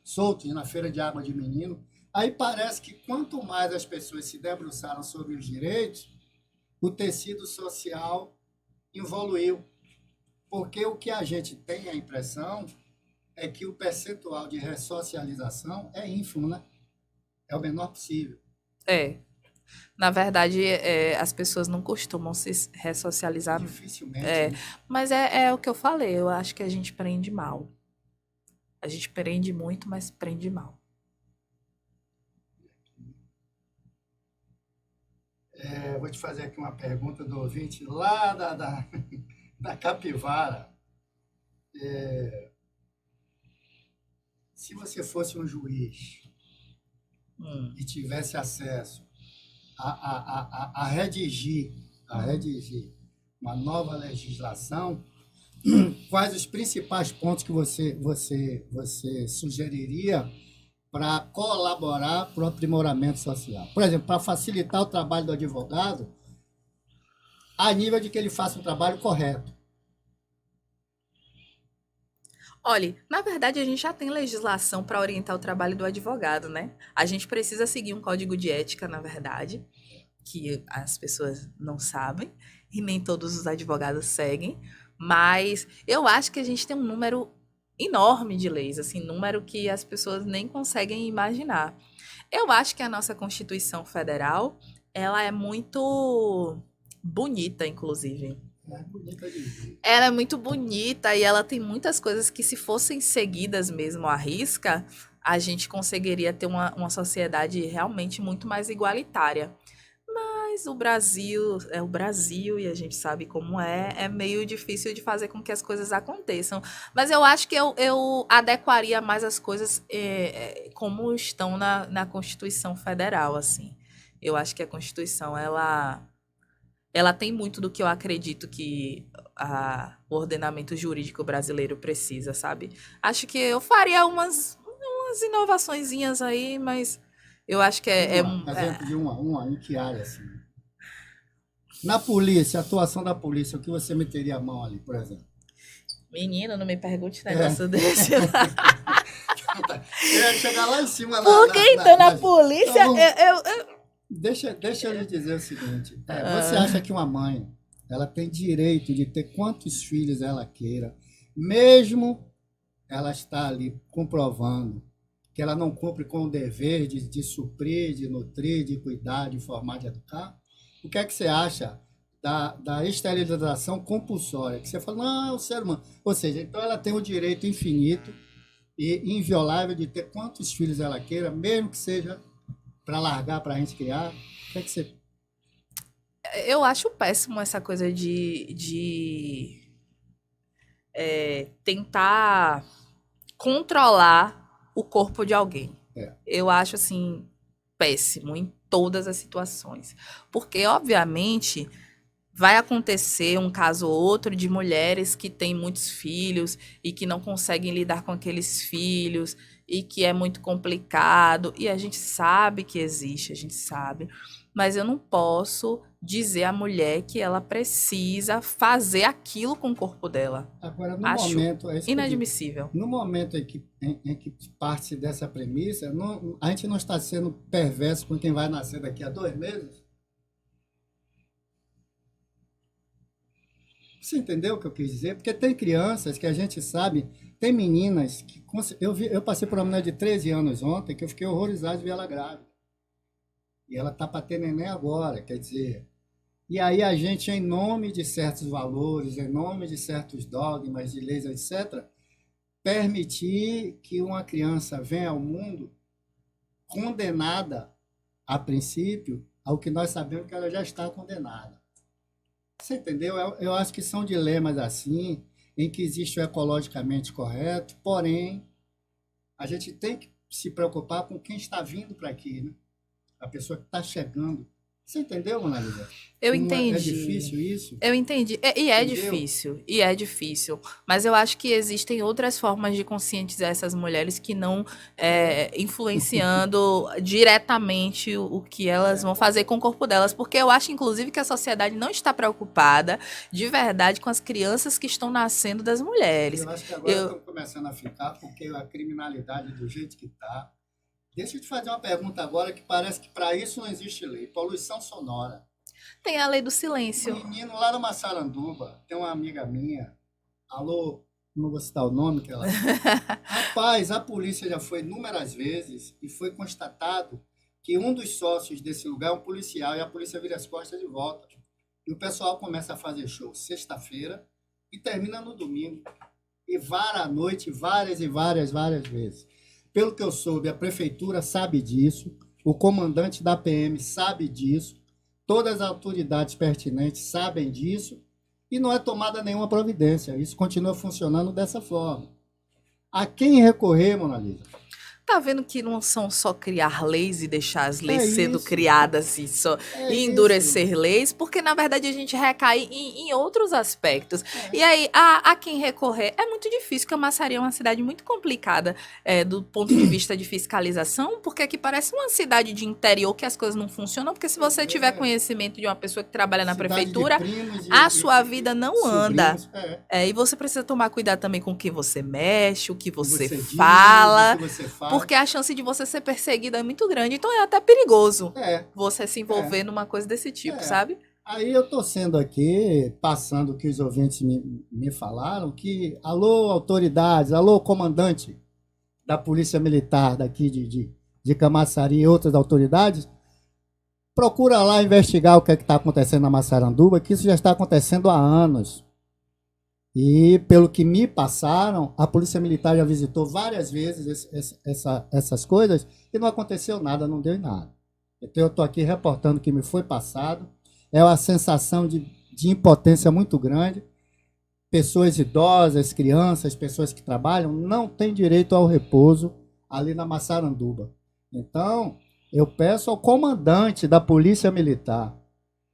soltos na feira de água de menino. Aí parece que quanto mais as pessoas se debruçaram sobre os direitos, o tecido social evoluiu. Porque o que a gente tem a impressão é que o percentual de ressocialização é ínfimo, né? É o menor possível. É. Na verdade, as pessoas não costumam se ressocializar. Dificilmente, É, né? mas é o que eu falei, eu acho que a gente prende mal. A gente prende muito, mas prende mal. eu vou te fazer aqui uma pergunta do ouvinte lá da Capivara. Se você fosse um juiz e tivesse acesso a redigir uma nova legislação, quais os principais pontos que você sugeriria para colaborar para o aprimoramento social? Por exemplo, para facilitar o trabalho do advogado, a nível de que ele faça um trabalho correto. Olha, na verdade a gente já tem legislação para orientar o trabalho do advogado, né? A gente precisa seguir um código de ética, na verdade, que as pessoas não sabem e nem todos os advogados seguem, mas eu acho que a gente tem um número enorme de leis, assim, número que as pessoas nem conseguem imaginar. Eu acho que a nossa Constituição Federal, ela é muito bonita, inclusive. É bonita de ver. Ela é muito bonita e ela tem muitas coisas que, se fossem seguidas mesmo à risca, a gente conseguiria ter uma sociedade realmente muito mais igualitária. Mas o Brasil é o Brasil e a gente sabe como é meio difícil de fazer com que as coisas aconteçam. Mas eu acho que eu adequaria mais as coisas como estão na Constituição Federal, assim. Eu acho que a Constituição, ela tem muito do que eu acredito que o ordenamento jurídico brasileiro precisa, sabe? Acho que eu faria umas inovaçõezinhas aí, mas eu acho que Exemplo de uma, em que área, assim? Na polícia, a atuação da polícia, o que você meteria a mão ali, por exemplo? Menino, não me pergunte um negócio desse. Eu ia chegar lá em cima. Porque então na polícia eu Deixa eu lhe dizer o seguinte. Você acha que uma mãe, ela tem direito de ter quantos filhos ela queira, mesmo ela está ali comprovando que ela não cumpre com o dever de suprir, de nutrir, de cuidar, de formar, de educar? O que é que você acha da esterilização compulsória? Que você fala, não, é o ser humano. Ou seja, então ela tem o direito infinito e inviolável de ter quantos filhos ela queira, mesmo que seja para largar, para a gente criar. O que é que você... Eu acho péssimo essa coisa de tentar controlar o corpo de alguém. Eu acho, assim, péssimo em todas as situações. Porque, obviamente, vai acontecer um caso ou outro de mulheres que têm muitos filhos e que não conseguem lidar com aqueles filhos e que é muito complicado. E a gente sabe que existe, a gente sabe. Mas eu não posso dizer à mulher que ela precisa fazer aquilo com o corpo dela. Agora, no Acho momento... inadmissível. No momento em que parte dessa premissa, a gente não está sendo perverso com quem vai nascer daqui a 2 meses? Você entendeu o que eu quis dizer? Porque tem crianças que a gente sabe, tem meninas que... Eu passei por uma menina de 13 anos ontem que eu fiquei horrorizado de ver ela grávida. E ela está para ter neném agora, quer dizer... E aí a gente, em nome de certos valores, em nome de certos dogmas, de leis, etc., permitir que uma criança venha ao mundo condenada, a princípio, ao que nós sabemos que ela já está condenada. Você entendeu? Eu acho que são dilemas assim, em que existe o ecologicamente correto, porém, a gente tem que se preocupar com quem está vindo para aqui, né? A pessoa que está chegando. Você entendeu, Mona Lisa? Eu entendi. É difícil isso? Eu entendi. E é Entendeu? difícil. E é difícil. Mas eu acho que existem outras formas de conscientizar essas mulheres que não influenciando diretamente o que elas vão fazer com o corpo delas. Porque eu acho, inclusive, que a sociedade não está preocupada de verdade com as crianças que estão nascendo das mulheres. Eu acho que agora estão começando a ficar, porque a criminalidade do jeito que está. Deixa eu te fazer uma pergunta agora que parece que para isso não existe lei. Poluição sonora. Tem a lei do silêncio. Um menino lá no Massaranduba, tem uma amiga minha, alô, não vou citar o nome que ela... Rapaz, a polícia já foi inúmeras vezes e foi constatado que um dos sócios desse lugar é um policial e a polícia vira as costas de volta. E o pessoal começa a fazer show sexta-feira e termina no domingo. E vara à noite várias e várias vezes. Pelo que eu soube, a prefeitura sabe disso, o comandante da PM sabe disso, todas as autoridades pertinentes sabem disso e não é tomada nenhuma providência. Isso continua funcionando dessa forma. A quem recorrer, Mona Lisa? Tá vendo que não são só criar leis e deixar as leis É sendo isso. criadas e só É e isso. endurecer leis, porque na verdade a gente recai em outros aspectos. E aí, a quem recorrer é muito difícil. Camaçari é uma cidade muito complicada do ponto de vista de fiscalização, porque aqui parece uma cidade de interior que as coisas não funcionam, porque se você tiver conhecimento de uma pessoa que trabalha na Cidade de prefeitura, primos a sua vida não anda. sobrinhos, E você precisa tomar cuidado também com o que você mexe, o que você diz, fala. o que você faz. Porque a chance de você ser perseguido é muito grande. Então é até perigoso É. você se envolver numa coisa desse tipo, É. sabe? Aí eu estou sendo aqui, passando o que os ouvintes me falaram, que, alô, autoridades, alô, comandante da Polícia Militar daqui de Camaçari e outras autoridades, procura lá investigar o que está acontecendo na Massaranduba, que isso já está acontecendo há anos. E, pelo que me passaram, a Polícia Militar já visitou várias vezes essas coisas e não aconteceu nada, não deu em nada. Então, eu estou aqui reportando o que me foi passado. É uma sensação de impotência muito grande. Pessoas idosas, crianças, pessoas que trabalham, não têm direito ao repouso ali na Massaranduba. Então, eu peço ao comandante da Polícia Militar,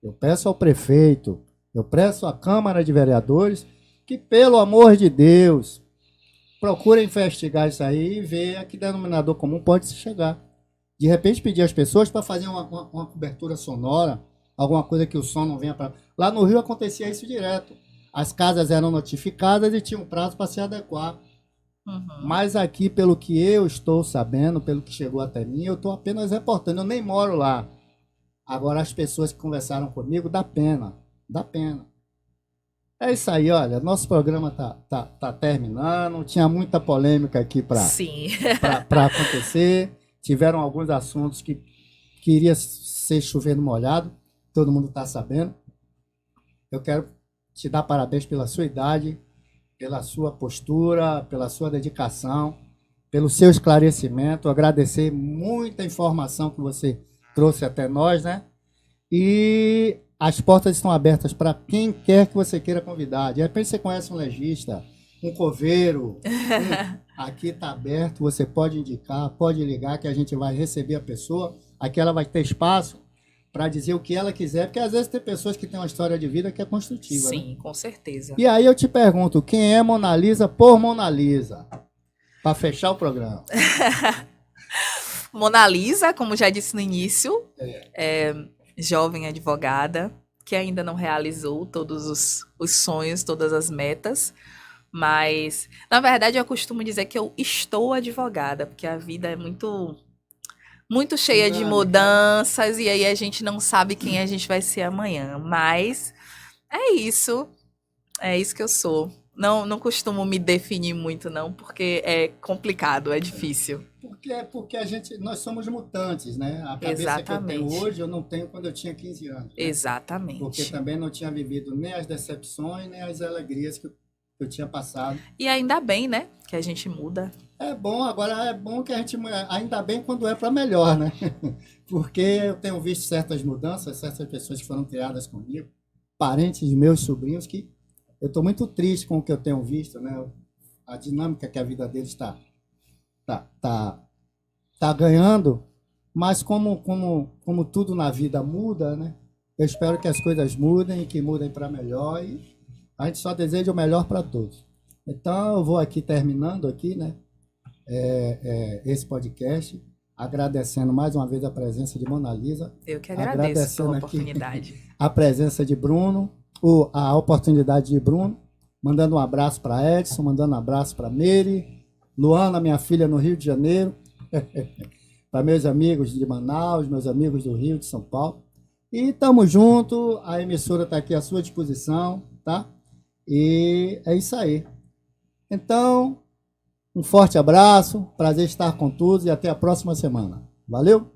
eu peço ao prefeito, eu peço à Câmara de Vereadores que, pelo amor de Deus, procurem investigar isso aí e ver a que denominador comum pode se chegar. De repente, pedir às pessoas para fazer uma cobertura sonora, alguma coisa que o som não venha para... Lá no Rio acontecia isso direto. As casas eram notificadas e tinham prazo para se adequar. Uhum. Mas aqui, pelo que eu estou sabendo, pelo que chegou até mim, eu estou apenas reportando, eu nem moro lá. Agora, as pessoas que conversaram comigo, dá pena, dá pena. É isso aí, olha, nosso programa tá terminando, tinha muita polêmica aqui para acontecer, tiveram alguns assuntos que iria ser chovendo molhado, todo mundo está sabendo. Eu quero te dar parabéns pela sua idade, pela sua postura, pela sua dedicação, pelo seu esclarecimento, agradecer muita informação que você trouxe até nós, né? E as portas estão abertas para quem quer que você queira convidar. De repente você conhece um legista, um coveiro, aqui está aberto, você pode indicar, pode ligar que a gente vai receber a pessoa, aqui ela vai ter espaço para dizer o que ela quiser, porque às vezes tem pessoas que têm uma história de vida que é construtiva. Sim, né? Com certeza. E aí eu te pergunto, quem é Mona Lisa por Mona Lisa? Para fechar o programa. Mona Lisa, como já disse no início, é jovem advogada, que ainda não realizou todos os sonhos, todas as metas, mas, na verdade, eu costumo dizer que eu estou advogada, porque a vida é muito cheia de mudanças, e aí a gente não sabe quem a gente vai ser amanhã, mas é isso que eu sou. Não costumo me definir muito, não, porque é complicado, é difícil. Porque nós somos mutantes, né? A cabeça Exatamente. que eu tenho hoje, eu não tenho quando eu tinha 15 anos. Né? Exatamente. Porque também não tinha vivido nem as decepções, nem as alegrias que eu tinha passado. E ainda bem, né? Que a gente muda. É bom, agora é bom que a gente... Ainda bem quando é para melhor, né? Porque eu tenho visto certas mudanças, certas pessoas que foram criadas comigo, parentes meus, sobrinhos, que eu estou muito triste com o que eu tenho visto, né? A dinâmica que a vida deles está ganhando, mas como tudo na vida muda, né? Eu espero que as coisas mudem e que mudem para melhor, e a gente só deseja o melhor para todos. Então eu vou aqui terminando aqui, né? Esse podcast, agradecendo mais uma vez a presença de Mona Lisa. Eu que agradeço pela oportunidade. A presença de Bruno, a oportunidade de Bruno, mandando um abraço para Edson, mandando um abraço para Meire, Luana, minha filha, no Rio de Janeiro, para meus amigos de Manaus, meus amigos do Rio, de São Paulo. E estamos juntos, a emissora está aqui à sua disposição, tá? E é isso aí. Então, um forte abraço, prazer estar com todos e até a próxima semana. Valeu!